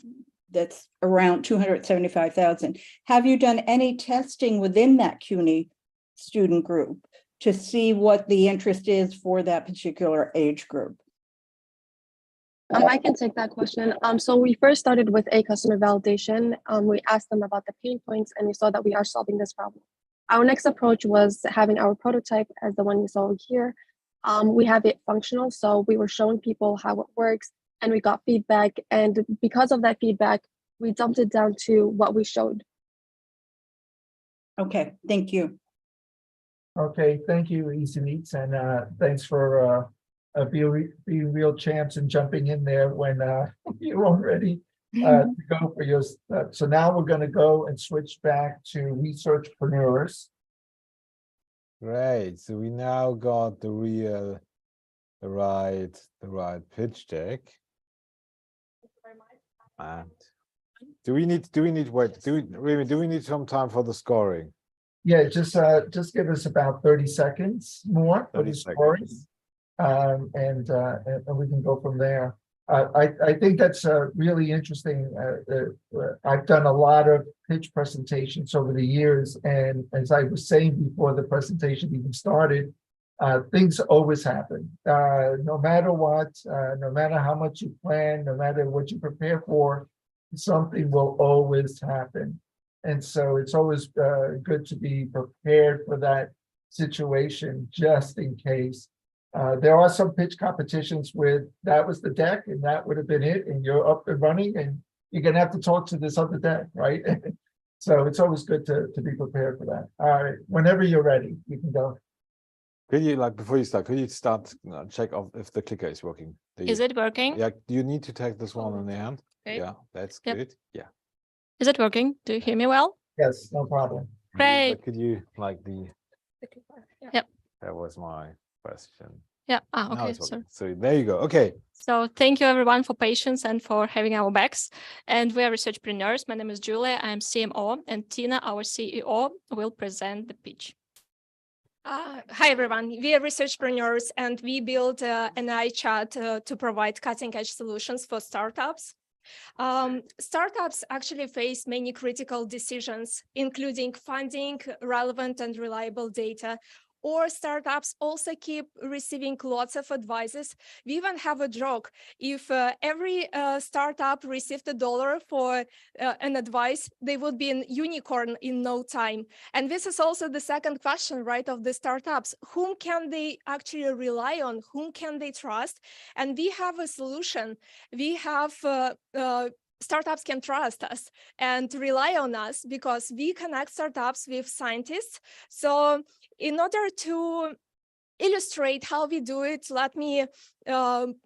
that's around 275,000. Have you done any testing within that CUNY student group to see what the interest is for that particular age group? I can take that question. So we first started with a customer validation. We asked them about the pain points and we saw that we are solving this problem. Our next approach was having our prototype as the one you saw here. We have it functional. So we were showing people how it works and we got feedback. And because of that feedback, we dumped it down to what we showed. Okay, thank you. Okay, thank you, Easy Meats, and thanks for being real champs and jumping in there when you weren't ready to go for your. So now we're going to go and switch back to researchpreneurs. Great. So we now got the right pitch deck. And do we need some time for the scoring? Yeah, just give us about 30 seconds more for the scoring. And we can go from there. I think that's really interesting. I've done a lot of pitch presentations over the years, and as I was saying before the presentation even started, things always happen. No matter what, no matter how much you plan, no matter what you prepare for, something will always happen. And so it's always good to be prepared for that situation just in case. There are some pitch competitions where that was the deck and that would have been it, and you're up and running and you're gonna have to talk to this other deck, right? So it's always good to be prepared for that. All right, whenever you're ready, you can go. Could you, like, before you start, could you start check off if the clicker is working? Is it working? Yeah, you need to take this one in the hand. Okay. Yeah, that's Yep. good. Yeah. Is it working? Do you hear me well? Yes, no problem. Great. But could you like Yep. that was my question. Yeah. Now Okay. it's working. So there you go. Okay. So thank you everyone for patience and for having our backs. And we are researchpreneurs. My name is Julia. I'm CMO, and Tina, our CEO, will present the pitch. Hi everyone, we are researchpreneurs and we built an AI chat to provide cutting-edge solutions for startups. Startups actually face many critical decisions, including funding, relevant and reliable data, or startups also keep receiving lots of advices. We even have a joke. If every startup received $1 for an advice, they would be a unicorn in no time. And this is also the second question, right, of the startups. Whom can they actually rely on? Whom can they trust? And we have a solution. We have startups can trust us and rely on us because we connect startups with scientists. So in order to illustrate how we do it, let me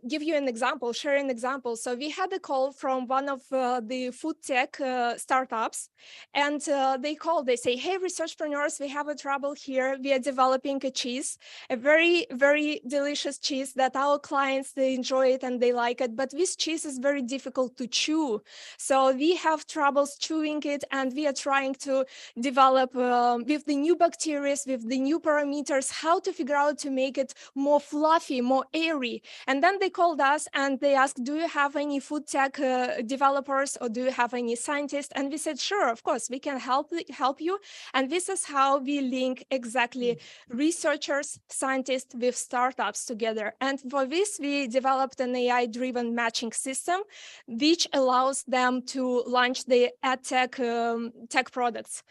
give you an example, share an example. So we had a call from one of the food tech startups, and they say, hey, researchpreneurs, we have a trouble here. We are developing a cheese, a very, very delicious cheese that our clients, they enjoy it and they like it. But this cheese is very difficult to chew. So we have troubles chewing it, and we are trying to develop with the new bacteria, with the new parameters, how to figure out to make it more fluffy, more airy. And then they called us and they asked, do you have any food tech developers or do you have any scientists? And we said, sure, of course, we can help you. And this is how we link exactly researchers, scientists with startups together. And for this, we developed an AI-driven matching system, which allows them to launch the ad tech products.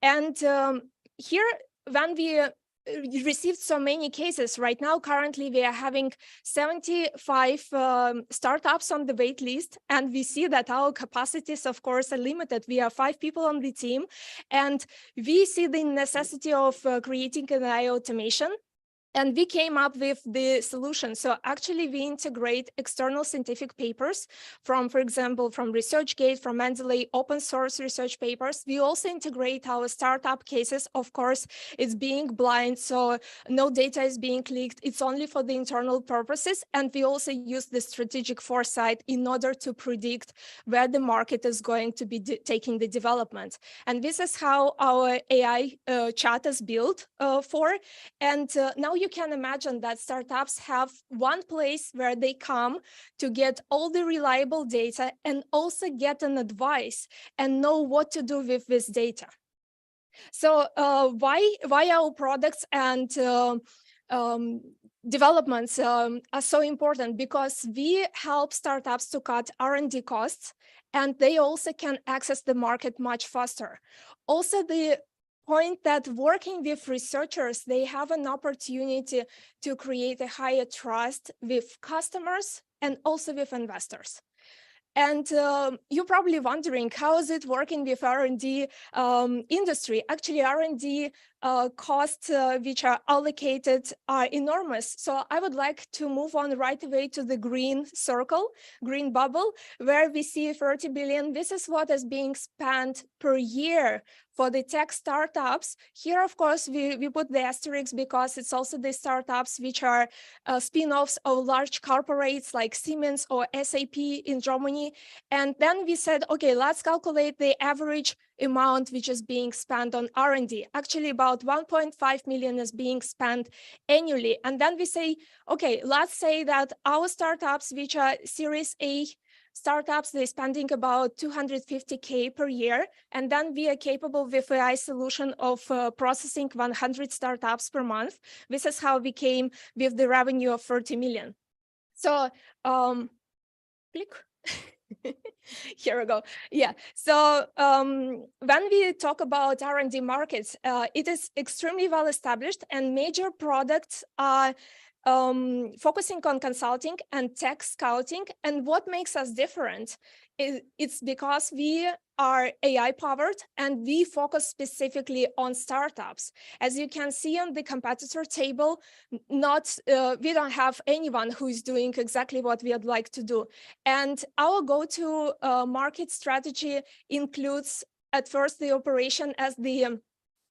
And here, when we received so many cases right now, currently we are having 75 startups on the wait list, and we see that our capacities, of course, are limited. We are 5 people on the team, and we see the necessity of creating an AI automation. And we came up with the solution. So actually, we integrate external scientific papers from, for example, from ResearchGate, from Mendeley, open source research papers. We also integrate our startup cases. Of course, it's being blind, so no data is being clicked. It's only for the internal purposes. And we also use the strategic foresight in order to predict where the market is going to be taking the development. And this is how our AI chat is built for. And now you can imagine that startups have one place where they come to get all the reliable data and also get an advice and know what to do with this data. So why our products and developments are so important because we help startups to cut R&D costs, and they also can access the market much faster. Also, the point that working with researchers, they have an opportunity to create a higher trust with customers and also with investors. And you're probably wondering, how is it working with R&D industry? Actually, R&D costs which are allocated are enormous. So I would like to move on right away to the green circle, green bubble, where we see 30 billion. This is what is being spent per year for the tech startups. Here, of course, we put the asterisk because it's also the startups which are spin-offs of large corporates like Siemens or SAP in Germany. And then we said, okay, let's calculate the average amount which is being spent on R&D. Actually, about 1.5 million is being spent annually. And then we say, okay, let's say that our startups, which are Series A startups, they're spending about 250K per year. And then we are capable with AI solution of processing 100 startups per month. This is how we came with the revenue of 30 million. So, click. Here we go. Yeah. So when we talk about R&D markets, it is extremely well established, and major products are focusing on consulting and tech scouting. And what makes us different is it's because we are AI powered and we focus specifically on startups. As you can see on the competitor table, we don't have anyone who is doing exactly what we would like to do. And our go-to market strategy includes at first the operation as the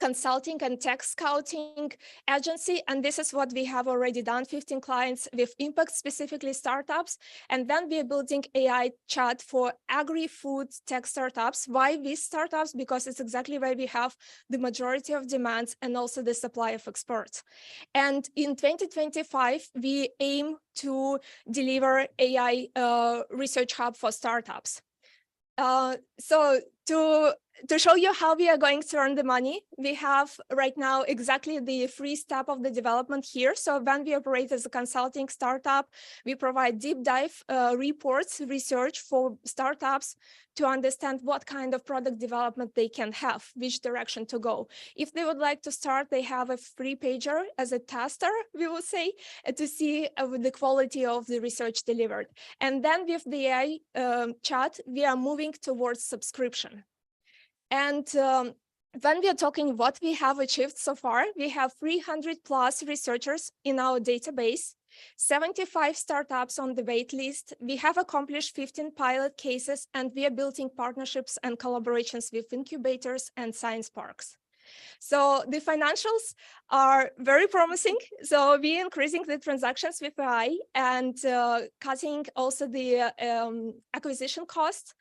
consulting and tech scouting agency. And this is what we have already done, 15 clients with impact, specifically startups. And then we are building AI chat for agri-food tech startups. Why these startups? Because it's exactly where we have the majority of demands and also the supply of experts. And in 2025, we aim to deliver AI research hub for startups. So to show you how we are going to earn the money, we have right now exactly the free step of the development here. So when we operate as a consulting startup, we provide deep dive reports, research for startups to understand what kind of product development they can have, which direction to go. If they would like to start, they have a free pager as a tester, we will say, to see the quality of the research delivered. And then with the AI chat, we are moving towards subscription. And when we are talking what we have achieved so far, we have 300 plus researchers in our database, 75 startups on the wait list. We have accomplished 15 pilot cases, and we are building partnerships and collaborations with incubators and science parks. So the financials are very promising. So we're increasing the transactions with AI and cutting also the acquisition costs.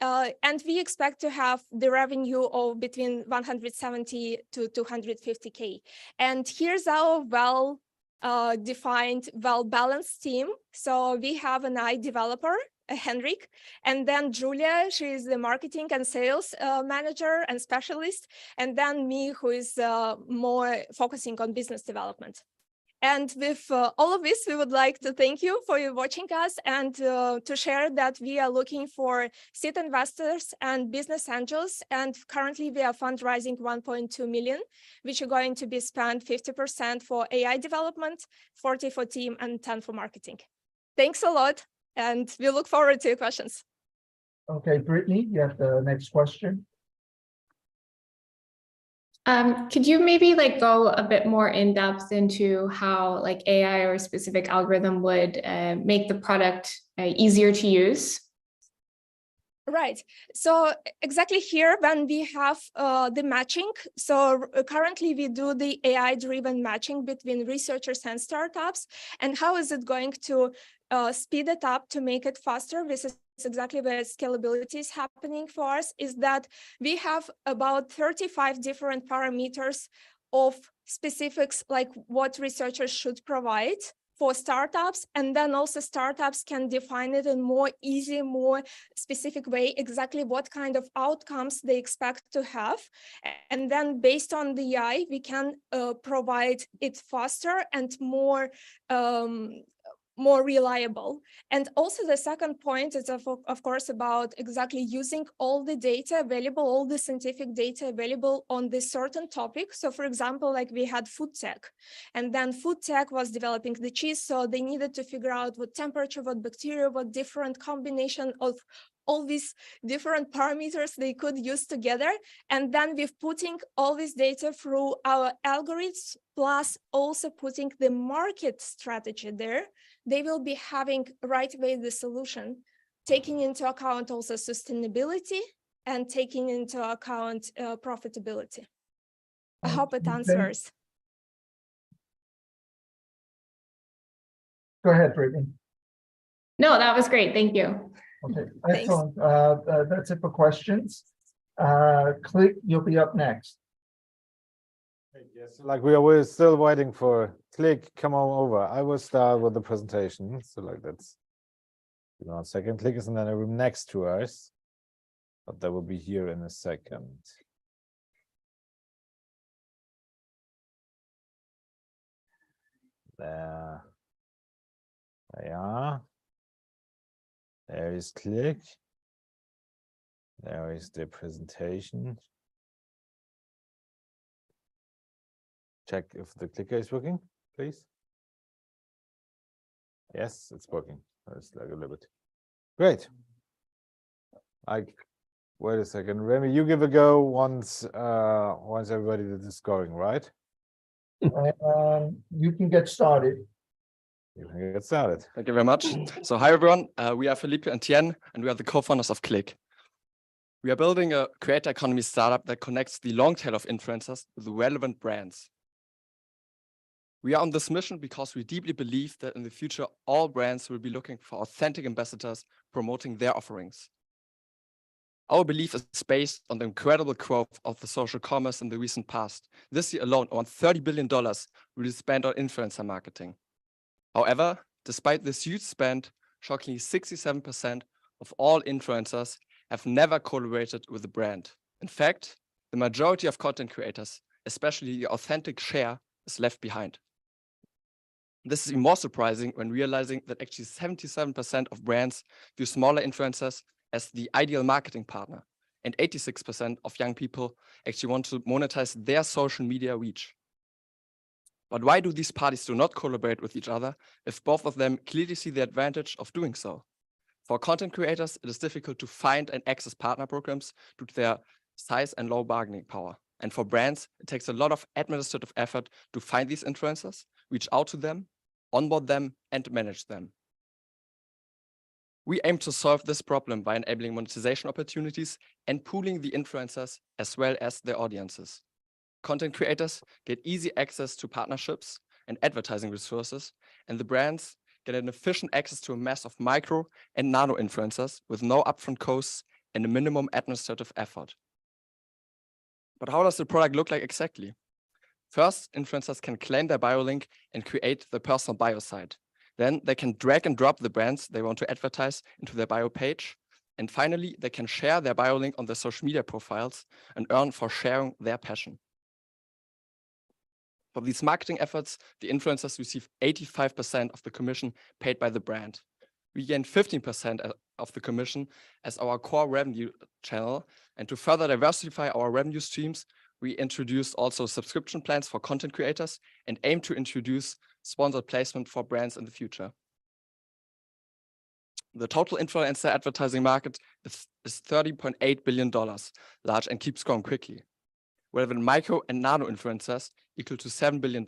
And we expect to have the revenue of between 170 to 250K. And here's our defined, well-balanced team. So we have an AI developer, Henrik, and then Julia, she is the marketing and sales manager and specialist, and then me, who is more focusing on business development. And with all of this, we would like to thank you for watching us and to share that we are looking for seed investors and business angels. And currently we are fundraising 1.2 million, which are going to be spent 50% for AI development, 40 for team, and 10 for marketing. Thanks a lot. And we look forward to your questions. Okay, Brittany, you have the next question. Could you maybe go a bit more in depth into how AI or a specific algorithm would make the product easier to use? Right. So exactly here, when we have the matching, so currently we do the AI-driven matching between researchers and startups. And how is it going to speed it up to make it faster? This is exactly where scalability is happening for us, is that we have about 35 different parameters of specifics, like what researchers should provide for startups, and then also startups can define it in more easy, more specific way, exactly what kind of outcomes they expect to have. And then based on the AI, we can provide it faster and more reliable. And also the second point is of course about exactly using all the data available, all the scientific data available on this certain topic. So for example, like we had food tech, and then food tech was developing the cheese, so they needed to figure out what temperature, what bacteria, what different combination of all these different parameters they could use together. And then we're putting all this data through our algorithms, plus also putting the market strategy there. They will be having right away the solution, taking into account also sustainability and taking into account profitability. I hope it answers. Go ahead, Brittany. No, that was great. Thank you. Okay, excellent. That's it for questions. Click, you'll be up next. Yes, like we're still waiting for Click. Come on over. I will start with the presentation. So like that's, you know, second. Click is in the room next to us, but they will be here in a second. There they are. There is Click. There is the presentation. Check if the clicker is working, please. Yes, it's working. It's like a little bit. Great. Wait a second, Remy, you give a go once everybody is going, right? You can get started. You can get started. Thank you very much. So hi everyone, we are Felipe and Tien, and we are the co-founders of Click. We are building a creator economy startup that connects the long tail of influencers with relevant brands. We are on this mission because we deeply believe that in the future, all brands will be looking for authentic ambassadors promoting their offerings. Our belief is based on the incredible growth of the social commerce in the recent past. This year alone, around $30 billion will be spent on influencer marketing. However, despite this huge spend, shockingly 67% of all influencers have never collaborated with a brand. In fact, the majority of content creators, especially the authentic share, is left behind. This is even more surprising when realizing that actually 77% of brands view smaller influencers as the ideal marketing partner, and 86% of young people actually want to monetize their social media reach. But why do these parties do not collaborate with each other if both of them clearly see the advantage of doing so? For content creators, it is difficult to find and access partner programs due to their size and low bargaining power. And for brands, it takes a lot of administrative effort to find these influencers, reach out to them, onboard them, and manage them. We aim to solve this problem by enabling monetization opportunities and pooling the influencers as well as their audiences. Content creators get easy access to partnerships and advertising resources, and the brands get an efficient access to a mass of micro and nano influencers with no upfront costs and a minimum administrative effort. But how does the product look like exactly? First, influencers can claim their bio link and create the personal bio site. Then they can drag and drop the brands they want to advertise into their bio page. And finally, they can share their bio link on their social media profiles and earn for sharing their passion. For these marketing efforts, the influencers receive 85% of the commission paid by the brand. We gain 15% of the commission as our core revenue channel. And to further diversify our revenue streams, we introduced also subscription plans for content creators and aim to introduce sponsored placement for brands in the future. The total influencer advertising market is $30.8 billion, large and keeps growing quickly. Relevant micro and nano influencers equal to $7 billion.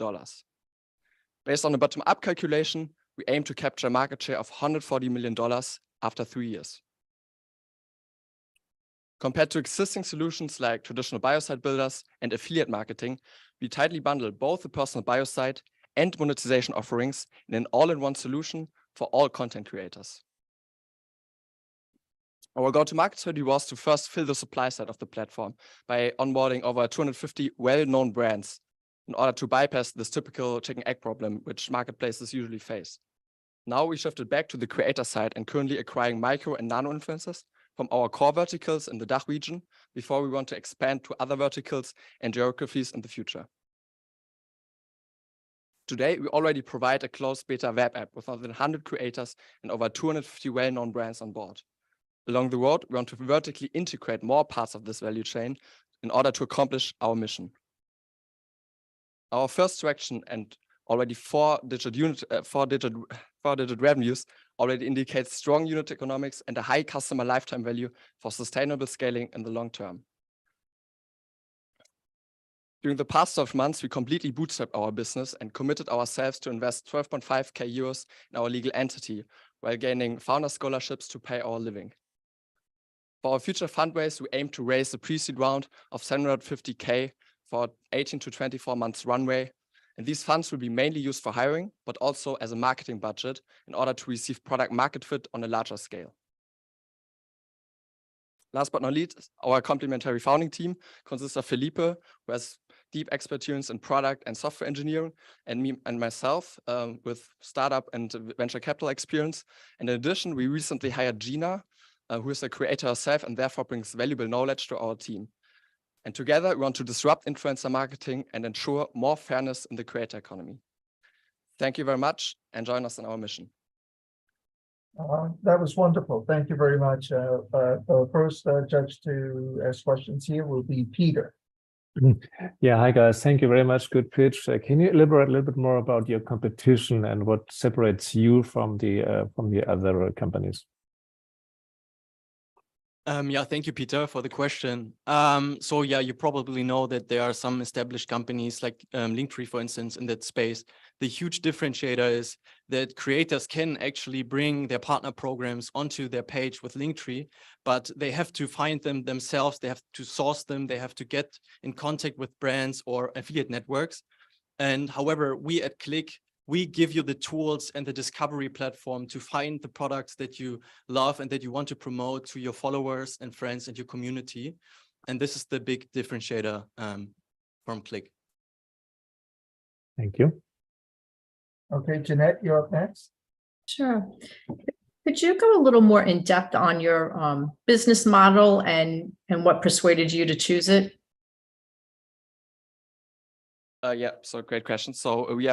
Based on a bottom-up calculation, we aim to capture a market share of $140 million after 3 years. Compared to existing solutions like traditional bio site builders and affiliate marketing, we tightly bundle both the personal bio site and monetization offerings in an all-in-one solution for all content creators. Our go-to-market strategy was to first fill the supply side of the platform by onboarding over 250 well-known brands in order to bypass this typical chicken egg problem which marketplaces usually face. Now we shifted back to the creator side and currently acquiring micro and nano influencers from our core verticals in the DACH region before we want to expand to other verticals and geographies in the future. Today, we already provide a closed beta web app with more than 100 creators and over 250 well-known brands on board. Along the road, we want to vertically integrate more parts of this value chain in order to accomplish our mission. Our first traction and already four-digit revenues already indicates strong unit economics and a high customer lifetime value for sustainable scaling in the long term. During the past 12 months, we completely bootstrapped our business and committed ourselves to invest 12.5K euros in our legal entity while gaining founder scholarships to pay our living. For our future fundraise, we aim to raise a pre-seed round of 750K for 18 to 24 months runway. And these funds will be mainly used for hiring, but also as a marketing budget in order to receive product market fit on a larger scale. Last but not least, our complementary founding team consists of Felipe, who has deep expertise in product and software engineering, and me and myself with startup and venture capital experience. And in addition, we recently hired Gina, who is a creator herself and therefore brings valuable knowledge to our team. And together, we want to disrupt influencer marketing and ensure more fairness in the creator economy. Thank you very much and join us in our mission. That was wonderful. Thank you very much. The first judge to ask questions here will be Peter. Yeah, hi guys. Thank you very much. Good pitch. Can you elaborate a little bit more about your competition and what separates you from the other companies? Yeah, thank you, Peter, for the question. So yeah, you probably know that there are some established companies like Linktree, for instance, in that space. The huge differentiator is that creators can actually bring their partner programs onto their page with Linktree, but they have to find them themselves. They have to source them. They have to get in contact with brands or affiliate networks. And however, we at Click, we give you the tools and the discovery platform to find the products that you love and that you want to promote to your followers and friends and your community. And this is the big differentiator from Click. Thank you. Okay, Jeanette, you're up next. Sure. Could you go a little more in depth on your business model and what persuaded you to choose it? Yeah, so great question. So we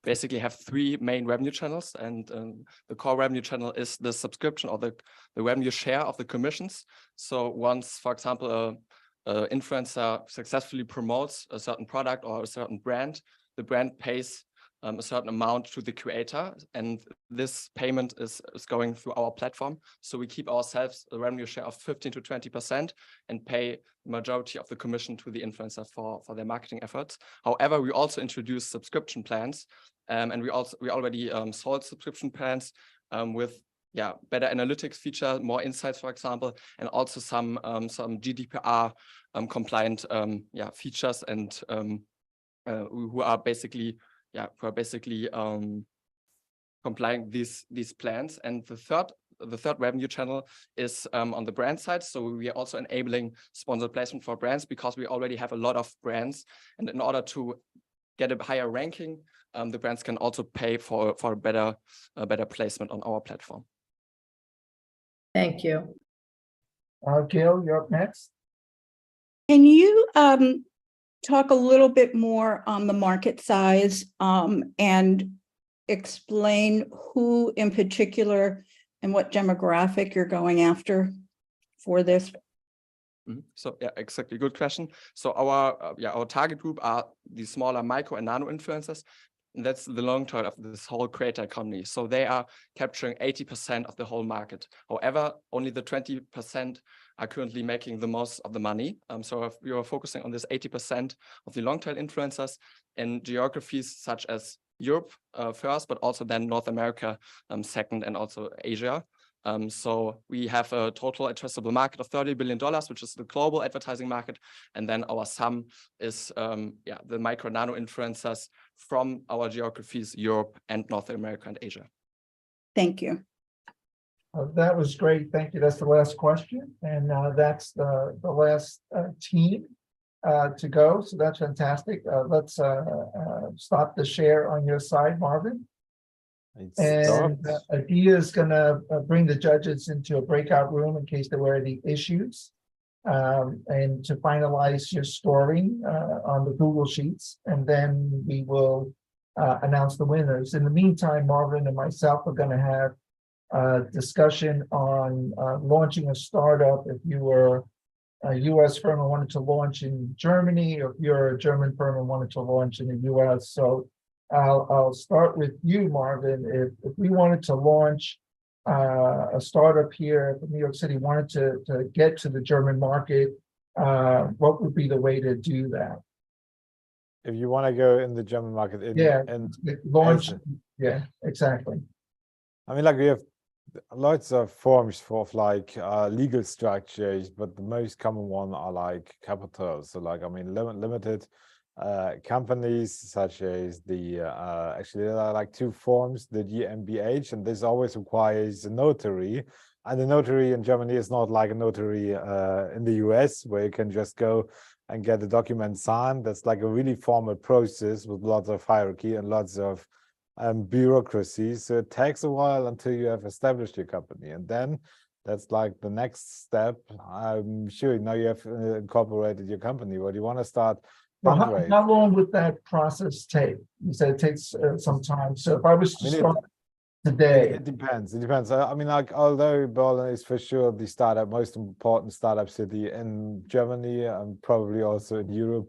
basically have three main revenue channels, and the core revenue channel is the subscription or the revenue share of the commissions. So once, for example, an influencer successfully promotes a certain product or a certain brand, the brand pays a certain amount to the creator, and this payment is going through our platform. So we keep ourselves a revenue share of 15 to 20% and pay the majority of the commission to the influencer for their marketing efforts. However, we also introduce subscription plans, and we already sold subscription plans with better analytics feature, more insights, for example, and also some GDPR compliant features and who are basically complying these plans. And the third revenue channel is on the brand side. So we are also enabling sponsored placement for brands because we already have a lot of brands, and in order to get a higher ranking, the brands can also pay for a better placement on our platform. Thank you. Gail, you're up next. Can you talk a little bit more on the market size and explain who in particular and what demographic you're going after for this? So yeah, exactly. Good question. So our target group are the smaller micro and nano influencers. And that's the long term of this whole creator economy. So they are capturing 80% of the whole market. However, only the 20% are currently making the most of the money. So if we are focusing on this 80% of the long tail influencers in geographies such as Europe first, but also then North America second, and also Asia. So we have a total addressable market of $30 billion, which is the global advertising market. And then our sum is the micro nano influencers from our geographies, Europe and North America and Asia. Thank you. That was great. Thank you. That's the last question. And that's the last team. to go, so that's fantastic. Let's stop the share on your side, Marvin. It's And stopped. Adia is gonna bring the judges into a breakout room in case there were any issues. And to finalize your scoring on the Google Sheets, and then we will announce the winners. In the meantime, Marvin and myself are gonna have a discussion on launching a startup if you were a US firm and wanted to launch in Germany, or if you're a German firm and wanted to launch in the US. So I'll start with you, Marvin. If we wanted to launch a startup here in New York City, wanted to get to the German market, what would be the way to do that? If you want to go in the German market, and launch. Yeah, exactly. I mean, like we have lots of forms for like legal structures, but the most common one are like capital. So like, I mean, limited companies such as the actually there are like two forms, the GmbH, and this always requires a notary. And the notary in Germany is not like a notary in the US, where you can just go and get the document signed. That's like a really formal process with lots of hierarchy and lots of bureaucracy. So it takes a while until you have established your company, and then that's like the next step. I'm sure now you have incorporated your company. What do you want to start? Well, how long would that process take? You said it takes some time. So if I was to start today, it depends. It depends. I mean, like, although Berlin is for sure the most important startup city in Germany and probably also in Europe,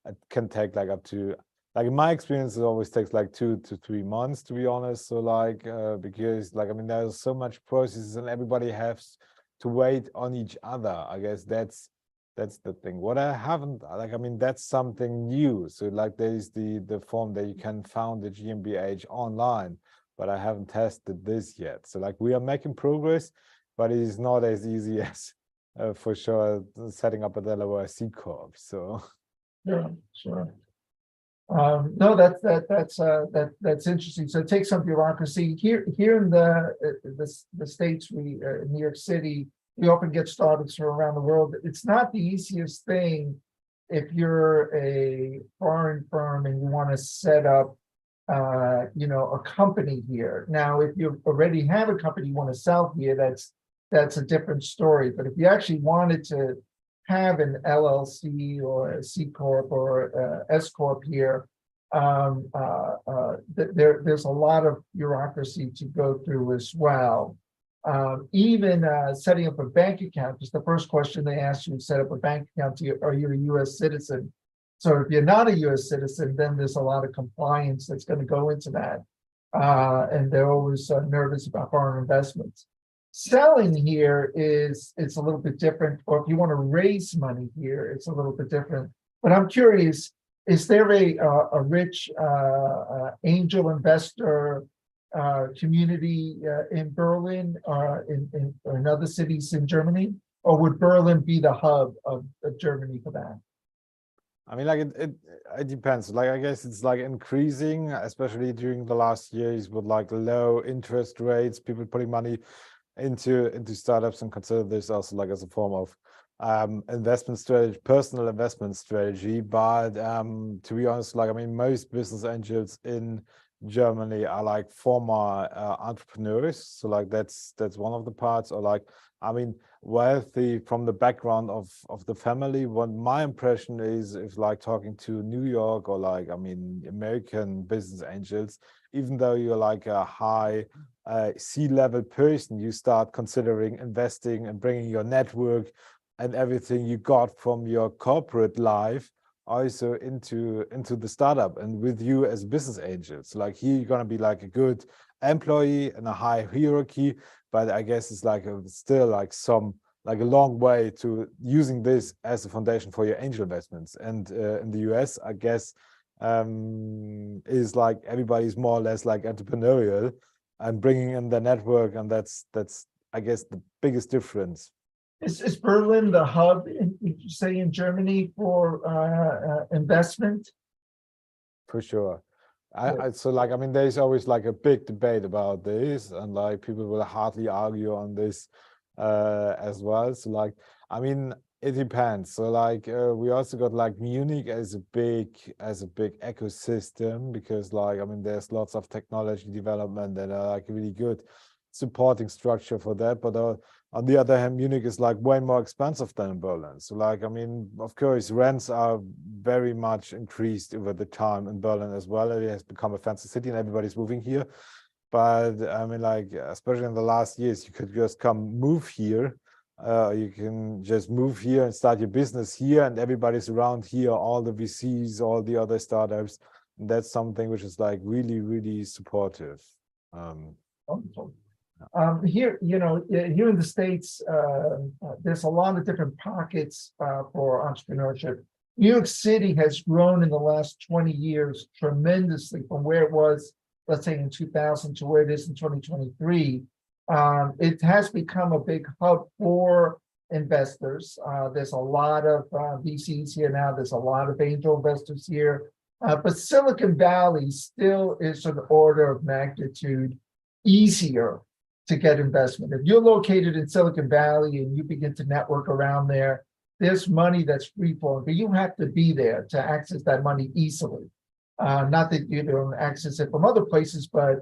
it can take like up to, like in my experience, it always takes like 2 to 3 months, to be honest. So like, because like, I mean, there's so much processes and everybody has to wait on each other. I guess that's the thing. What I haven't, like, I mean, that's something new. So like there's the form that you can found the GmbH online, but I haven't tested this yet. So like we are making progress, but it is not as easy as for sure setting up a Delaware C Corp. So sure. No, that's interesting. So it takes some bureaucracy here in the States. We in New York City, we often get startups from around the world. It's not the easiest thing if you're a foreign firm and you want to set up a company here. Now, if you already have a company you want to sell here, that's a different story. But if you actually wanted to have an LLC or a C Corp or S Corp here, there's a lot of bureaucracy to go through as well. Even setting up a bank account, because the first question they ask you to set up a bank account, are you a US citizen? So if you're not a US citizen, then there's a lot of compliance that's going to go into that. And they're always nervous about foreign investments. Selling here it's a little bit different, or if you want to raise money here, it's a little bit different. But I'm curious, is there a rich angel investor community in Berlin or in other cities in Germany, or would Berlin be the hub of Germany for that? I mean, like it depends. Like I guess it's like increasing, especially during the last years with like low interest rates, people putting money into startups and consider this also like as a form of investment strategy, personal investment strategy. But to be honest, like I mean, most business angels in Germany are like former entrepreneurs. So like that's one of the parts, or like, I mean, wealthy from the background of the family. What my impression is, if like talking to New York or like, I mean, American business angels, even though you're like a high C-level person, you start considering investing and bringing your network and everything you got from your corporate life also into the startup and with you as business angels. Like here you're going to be like a good employee in a high hierarchy, but I guess it's like still like a long way to using this as a foundation for your angel investments. And in the US, I guess is like everybody's more or less like entrepreneurial and bringing in the network, and that's I guess the biggest difference. Is Berlin the hub, would you say, in Germany for investment? For sure. So like, I mean, there's always like a big debate about this, and like people will hardly argue on this as well. So like, I mean, it depends. So like we also got like Munich as a big ecosystem, because like I mean there's lots of technology development and like a really good supporting structure for that. But on the other hand, Munich is like way more expensive than Berlin. So like I mean, of course, rents are very much increased over the time in Berlin as well. It has become a fancy city and everybody's moving here. But I mean, like especially in the last years, you could just move here. You can just move here and start your business here, and everybody's around here, all the VCs, all the other startups. And that's something which is like really, really supportive. Here, you know, here in the States, there's a lot of different pockets for entrepreneurship. New York City has grown in the last 20 years tremendously from where it was, let's say in 2000 to where it is in 2023. It has become a big hub for investors. There's a lot of VCs here now. There's a lot of angel investors here. But Silicon Valley still is an order of magnitude easier to get investment. If you're located in Silicon Valley and you begin to network around there, there's money that's free flowing, but you have to be there to access that money easily. Not that you don't access it from other places, but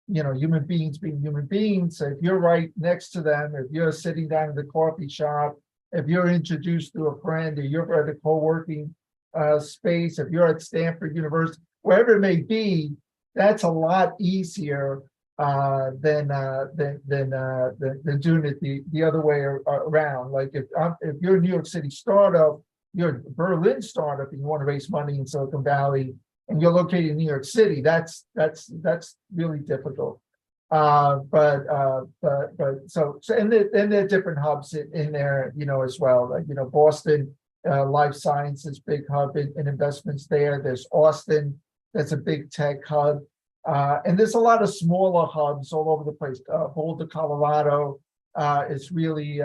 you know, human beings being human beings. So if you're right next to them, if you're sitting down in the coffee shop, if you're introduced to a friend, or you're at a co-working space, if you're at Stanford University, wherever it may be, that's a lot easier than doing it the other way around. Like if you're a New York City startup, you're a Berlin startup, and you want to raise money in Silicon Valley, and you're located in New York City, that's really difficult. So and there are different hubs in there, you know, as well. Like, you know, Boston life sciences big hub in investments there. There's Austin, that's a big tech hub. And there's a lot of smaller hubs all over the place. Boulder, Colorado is really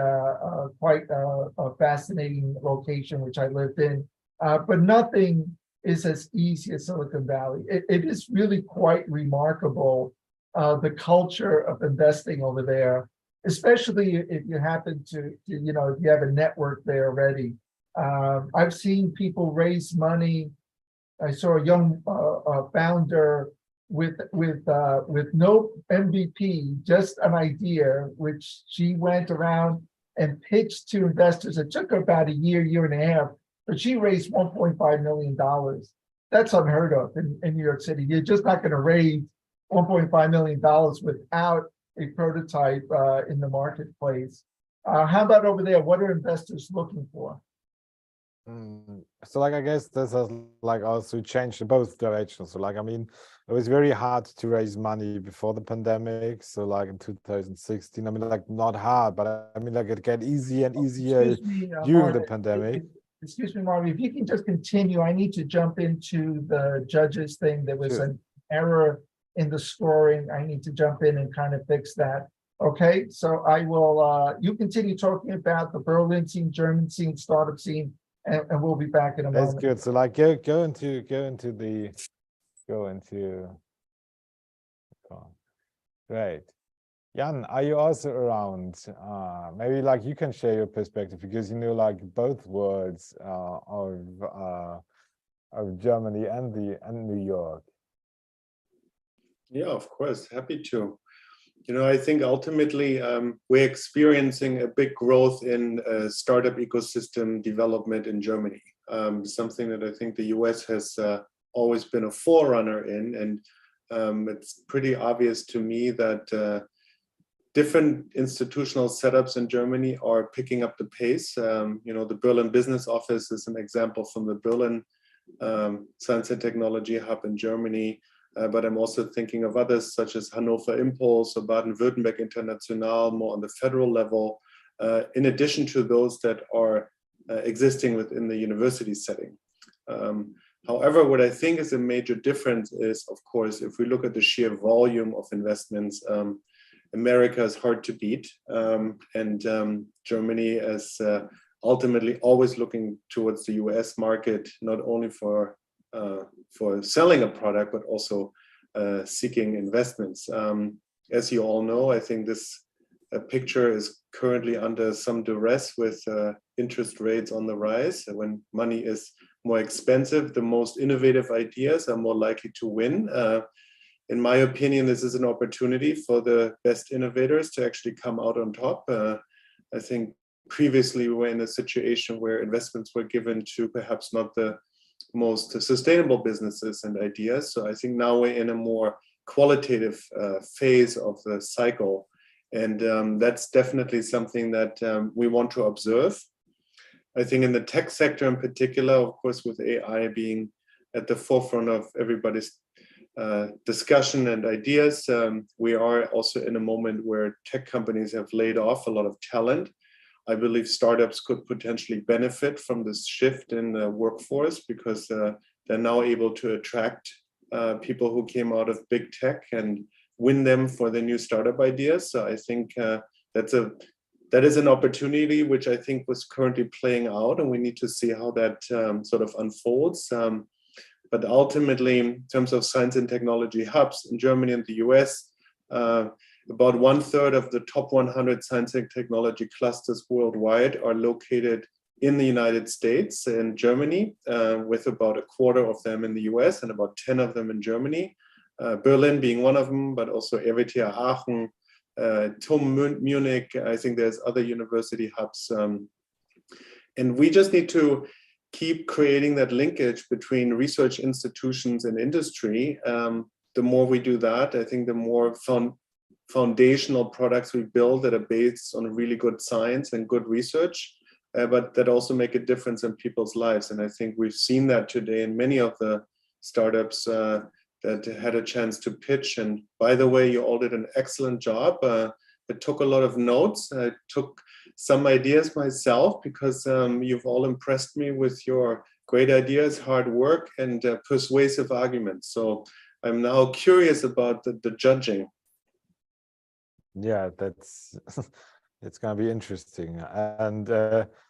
quite a fascinating location, which I lived in. But nothing is as easy as Silicon Valley. It is really quite remarkable, the culture of investing over there, especially if you happen to you know, if you have a network there already. I've seen people raise money. I saw a young founder with no MVP, just an idea, which she went around and pitched to investors. It took her about a year and a half, but she raised $1.5 million. That's unheard of in New York City. You're just not going to raise $1.5 million without a prototype in the marketplace. How about over there? What are investors looking for? So like, I guess this has like also changed in both directions. So like, I mean, it was very hard to raise money before the pandemic. So like in 2016, I mean, like not hard, but I mean, like it got easier and easier during the pandemic. Excuse me, Marvin, if you can just continue, I need to jump into the judges thing. There was an error in the scoring. I need to jump in and kind of fix that. Okay, so I will, you continue talking about the Berlin scene, German scene, startup scene, and we'll be back in a moment. That's good. So like go into great. Jan, are you also around? Maybe like you can share your perspective, because you know like both worlds of Germany and New York. Yeah, of course, happy to. You know, I think ultimately we're experiencing a big growth in startup ecosystem development in Germany. Something that I think the US has always been a forerunner in, and it's pretty obvious to me that different institutional setups in Germany are picking up the pace. You know, the Berlin Business Office is an example from the Berlin Science and Technology Hub in Germany. But I'm also thinking of others such as Hannover Impulse or Baden-Württemberg International, more on the federal level, in addition to those that are existing within the university setting. However, what I think is a major difference is, of course, if we look at the sheer volume of investments, America is hard to beat, and Germany is ultimately always looking towards the US market, not only for selling a product, but also seeking investments. As you all know, I think this picture is currently under some duress with interest rates on the rise. When money is more expensive, the most innovative ideas are more likely to win. In my opinion, this is an opportunity for the best innovators to actually come out on top. I think previously we were in a situation where investments were given to perhaps not the most sustainable businesses and ideas. So I think now we're in a more qualitative phase of the cycle. And that's definitely something that we want to observe. I think in the tech sector in particular, of course, with AI being at the forefront of everybody's discussion and ideas, we are also in a moment where tech companies have laid off a lot of talent. I believe startups could potentially benefit from this shift in the workforce because they're now able to attract people who came out of big tech and win them for their new startup ideas. So I think that is an opportunity which I think was currently playing out, and we need to see how that sort of unfolds. But ultimately, in terms of science and technology hubs in Germany and the US, about 1/3 of the top 100 science and technology clusters worldwide are located in the United States and Germany, with about 1/4 of them in the US and about 10 of them in Germany. Berlin being one of them, but also RWTH Aachen, TUM Munich. I think there's other university hubs. And we just need to keep creating that linkage between research institutions and industry. The more we do that, I think the more foundational products we build that are based on really good science and good research, but that also make a difference in people's lives. And I think we've seen that today in many of the startups that had a chance to pitch. And by the way, you all did an excellent job. I took a lot of notes. I took some ideas myself because you've all impressed me with your great ideas, hard work, and persuasive arguments. So I'm now curious about the judging. Yeah, that's it's gonna be interesting. And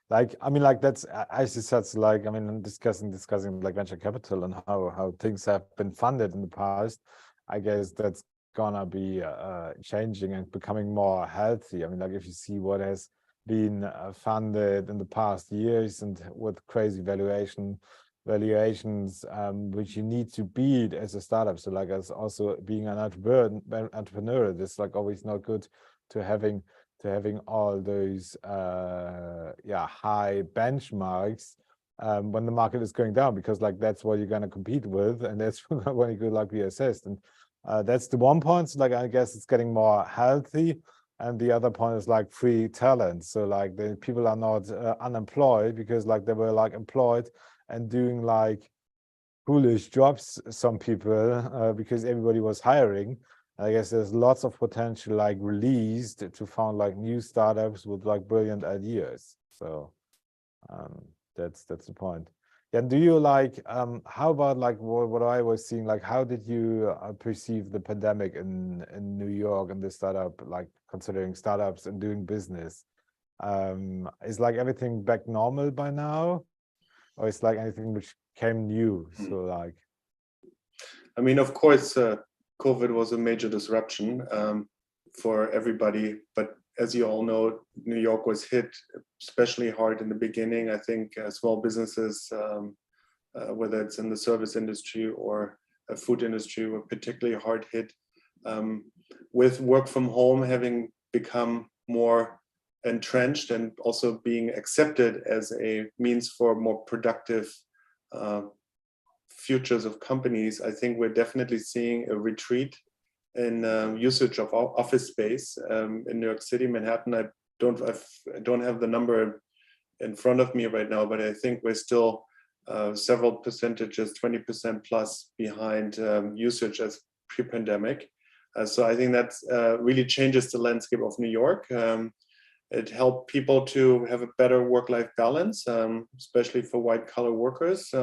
that's as you said, I'm discussing like venture capital and how things have been funded in the past. I guess that's gonna be changing and becoming more healthy. If you see what has been funded in the past years and with crazy valuations, which you need to beat as a startup. So as also being an entrepreneur, it's always not good to having all those high benchmarks when the market is going down, because that's what you're going to compete with, and that's when you could be assessed. And that's the one point. So I guess it's getting more healthy. And the other point is free talent. So the people are not unemployed because they were employed and doing foolish jobs, some people, because everybody was hiring. I guess there's lots of potential released to found new startups with brilliant ideas. So that's the point. Yeah, do you how about what I was seeing, how did you perceive the pandemic in New York and the startup, considering startups and doing business? Is everything back normal by now? Or is anything which came new? So of course, COVID was a major disruption for everybody, but as you all know, New York was hit especially hard in the beginning. I think small businesses, whether it's in the service industry or a food industry, were particularly hard hit. With work from home having become more entrenched and also being accepted as a means for more productive futures of companies, I think we're definitely seeing a retreat in usage of office space in New York City, Manhattan. I don't have the number in front of me right now, but I think we're still several percentages, 20% plus behind usage as pre-pandemic. So I think that really changes the landscape of New York. It helped people to have a better work-life balance, especially for white-collar workers.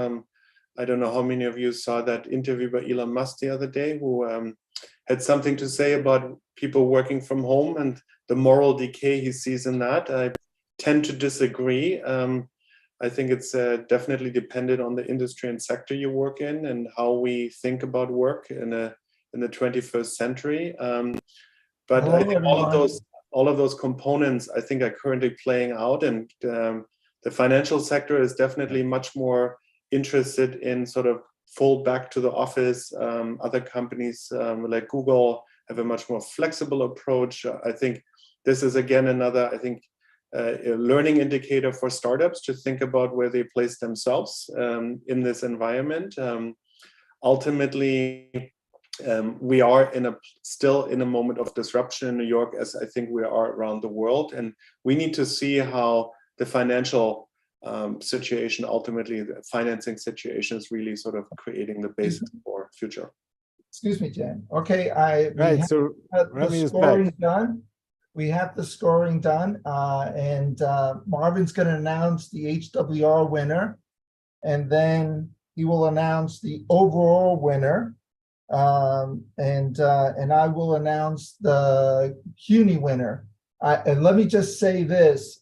I don't know how many of you saw that interview by Elon Musk the other day, who had something to say about people working from home and the moral decay he sees in that. I tend to disagree. I think it's definitely dependent on the industry and sector you work in and how we think about work in the 21st century. But I think all of those all of those components, I think, are currently playing out, and the financial sector is definitely much more interested in sort of full back to the office. Other companies like Google have a much more flexible approach. I think this is again another, I think, a learning indicator for startups to think about where they place themselves in this environment. Ultimately, we are still in a moment of disruption in New York, as I think we are around the world, and we need to see how the financial situation, ultimately the financing situation, is really sort of creating the basis for future. Excuse me, Jen. Okay, so Remy is scoring back. done. We have the scoring done, and Marvin's going to announce the HWR winner, and then he will announce the overall winner, and I will announce the CUNY winner. And let me just say this.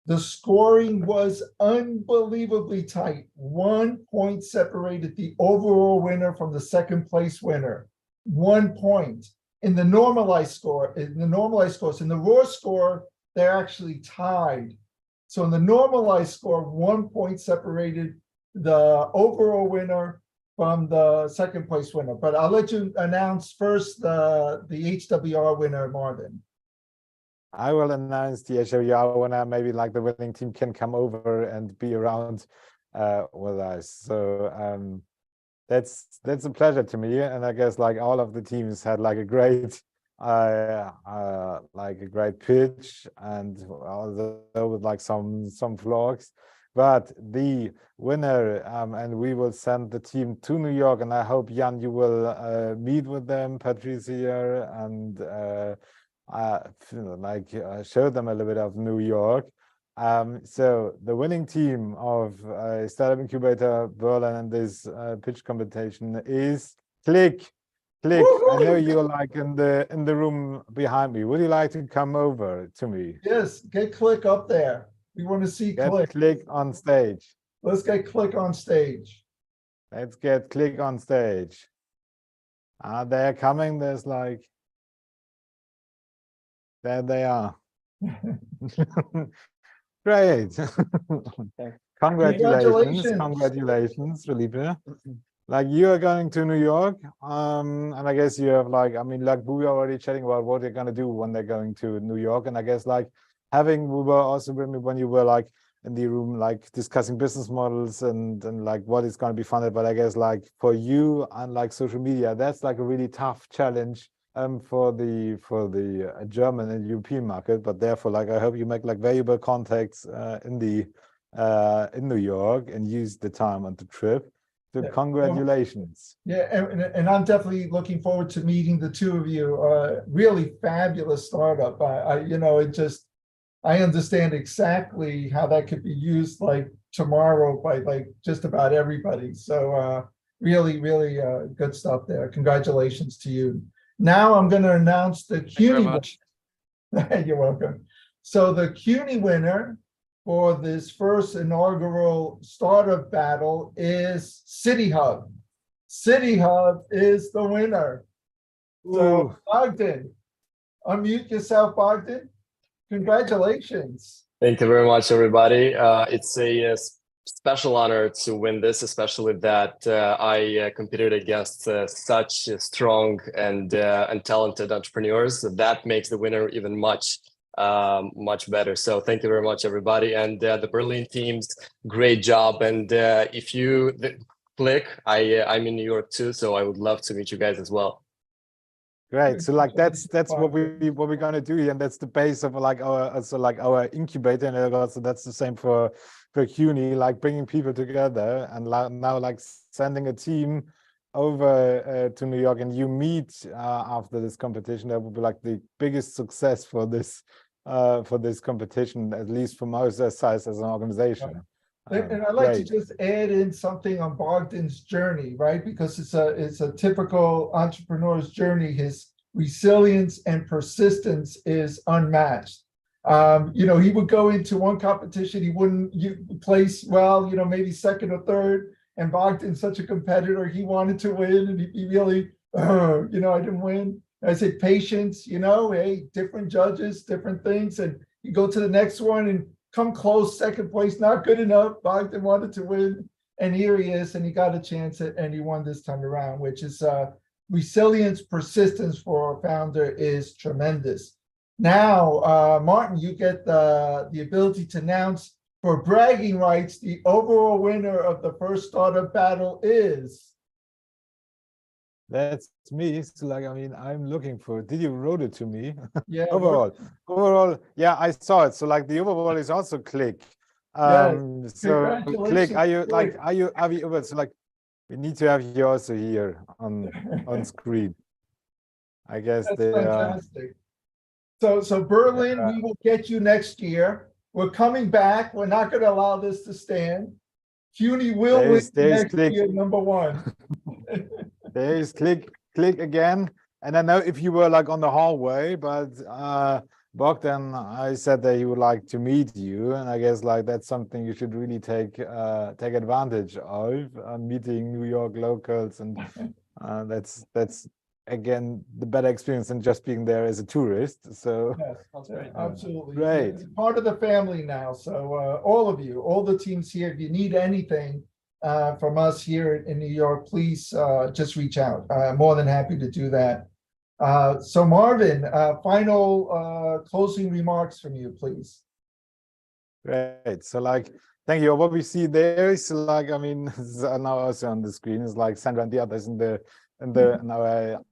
The scoring was unbelievably tight. 1 point separated the overall winner from the second place winner. 1 point. In the normalized score, in the raw score, they're actually tied. So in the normalized score, 1 point separated the overall winner from the second place winner. But I'll let you announce first the HWR winner, Marvin. I will announce the HWR winner. Maybe like the winning team can come over and be around with us. So that's a pleasure to me, and I guess like all of the teams had like a great pitch, and although with like some flaws, but the winner, and we will send the team to New York, and I hope Jan, you will meet with them, Patricia, and show them a little bit of New York. So the winning team of Startup Incubator Berlin in this pitch competition is Click. Click. I know you're like in the room behind me. Would you like to come over to me? Yes, get Click up there. We want to see Click. Click on stage. Let's get Click on stage. Let's get Click on stage. They're coming. There's like, there they are. Great. Congratulations, Felipe. Like you are going to New York, and I guess you have like, I mean, like we were already chatting about what they're gonna do when they're going to New York, and I guess like having we were also when you were like in the room like discussing business models and like what is going to be funded, but I guess like for you and like social media, that's like a really tough challenge for the German and European market, but therefore like I hope you make like valuable contacts in New York and use the time on the trip. So yeah. Congratulations. Yeah, and I'm definitely looking forward to meeting the two of you. Really fabulous startup. I understand exactly how that could be used like tomorrow by like just about everybody. So really good stuff there. Congratulations to you. Now I'm going to announce the CUNY winner. You're welcome. So the CUNY winner for this first inaugural startup battle is City Hub. City Hub is the winner. So Bogdan, unmute yourself, Bogdan. Congratulations. Thank you very much, everybody. It's a special honor to win this, especially that I competed against such strong and talented entrepreneurs. That makes the winner even much better. So thank you very much, everybody. And the Berlin teams, great job. And if you click, I'm in New York too, so I would love to meet you guys as well. Great. So like that's what we're gonna do here, and that's the base of like our incubator, and also that's the same for CUNY, like bringing people together, and now like sending a team over to New York, and you meet after this competition. That would be like the biggest success for this competition, at least from our size as an organization. And I'd like to just add in something on Bogdan's journey, right? Because it's a typical entrepreneur's journey. His resilience and persistence is unmatched. He would go into one competition, he wouldn't place well, maybe second or third. And Bogdan's such a competitor, he wanted to win, and he really, I didn't win. I said, patience, you know, hey, different judges, different things, and you go to the next one and come close, second place, not good enough. Bogdan wanted to win, and here he is, and he got a chance and he won this time around, which is resilience, persistence for our founder is tremendous. Now, Martin, you get the ability to announce for bragging rights, the overall winner of the first startup battle is. That's me. So like, I mean, I'm looking for, did you wrote it to me? Yeah. Overall, yeah, I saw it. So like the overall is also Click. So Click, are you like, are you, so like, we need to have you also here on screen. I guess That's they fantastic. So Berlin, we will get you next year. We're coming back. We're not going to allow this to stand. CUNY will win next year, #1. There is click again. And I know if you were like on the hallway, but Bogdan, I said that he would like to meet you, and I guess like that's something you should really take advantage of, meeting New York locals, and that's again the better experience than just being there as a tourist. So yes, absolutely great. You're part of the family now. So all of you, all the teams here, if you need anything from us here in New York, please just reach out. I'm more than happy to do that. So Marvin, final closing remarks from you, please. Great. So like, thank you. What we see there is like, I mean, now also on the screen is like Sandra and the others in our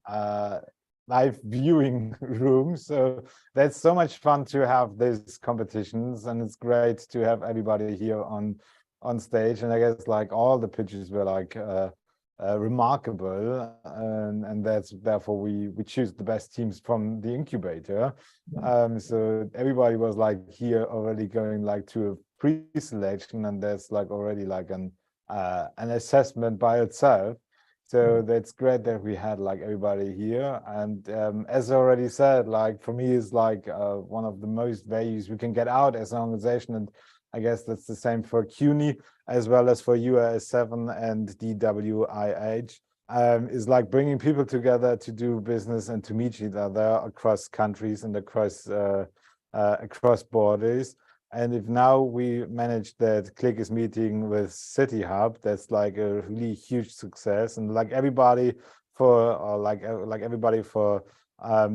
live viewing room. So that's so much fun to have these competitions, and it's great to have everybody here on stage. And I guess like all the pitches were like remarkable, and that's therefore we choose the best teams from the incubator. So everybody was like here already going like to a pre-selection, and there's like already like an assessment by itself. So that's great that we had like everybody here. And as I already said, like for me is like one of the most values we can get out as an organization, and I guess that's the same for CUNY as well as for UAS7 and DWIH, is like bringing people together to do business and to meet each other across countries and across borders. And if now we manage that Click is meeting with City Hub, that's like a really huge success. And like everybody for everybody for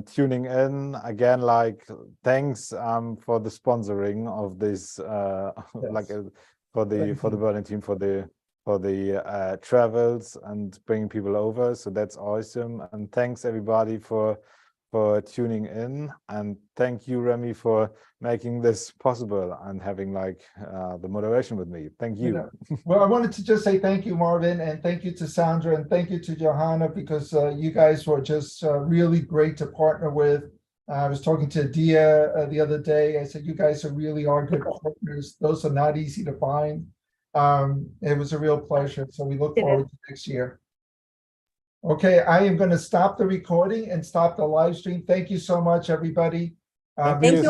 tuning in again, like thanks for the sponsoring of this like for the Berlin team for the travels and bringing people over. So that's awesome. And thanks everybody for tuning in, and thank you, Remy, for making this possible and having like the moderation with me. Thank you. Well, I wanted to just say thank you, Marvin, and thank you to Sandra, and thank you to Johanna, because you guys were just really great to partner with. I was talking to Dia the other day. I said, you guys really are good partners. Those are not easy to find. It was a real pleasure. So we look forward to next year. Okay, I am going to stop the recording and stop the live stream. Thank you so much, everybody. Thank you.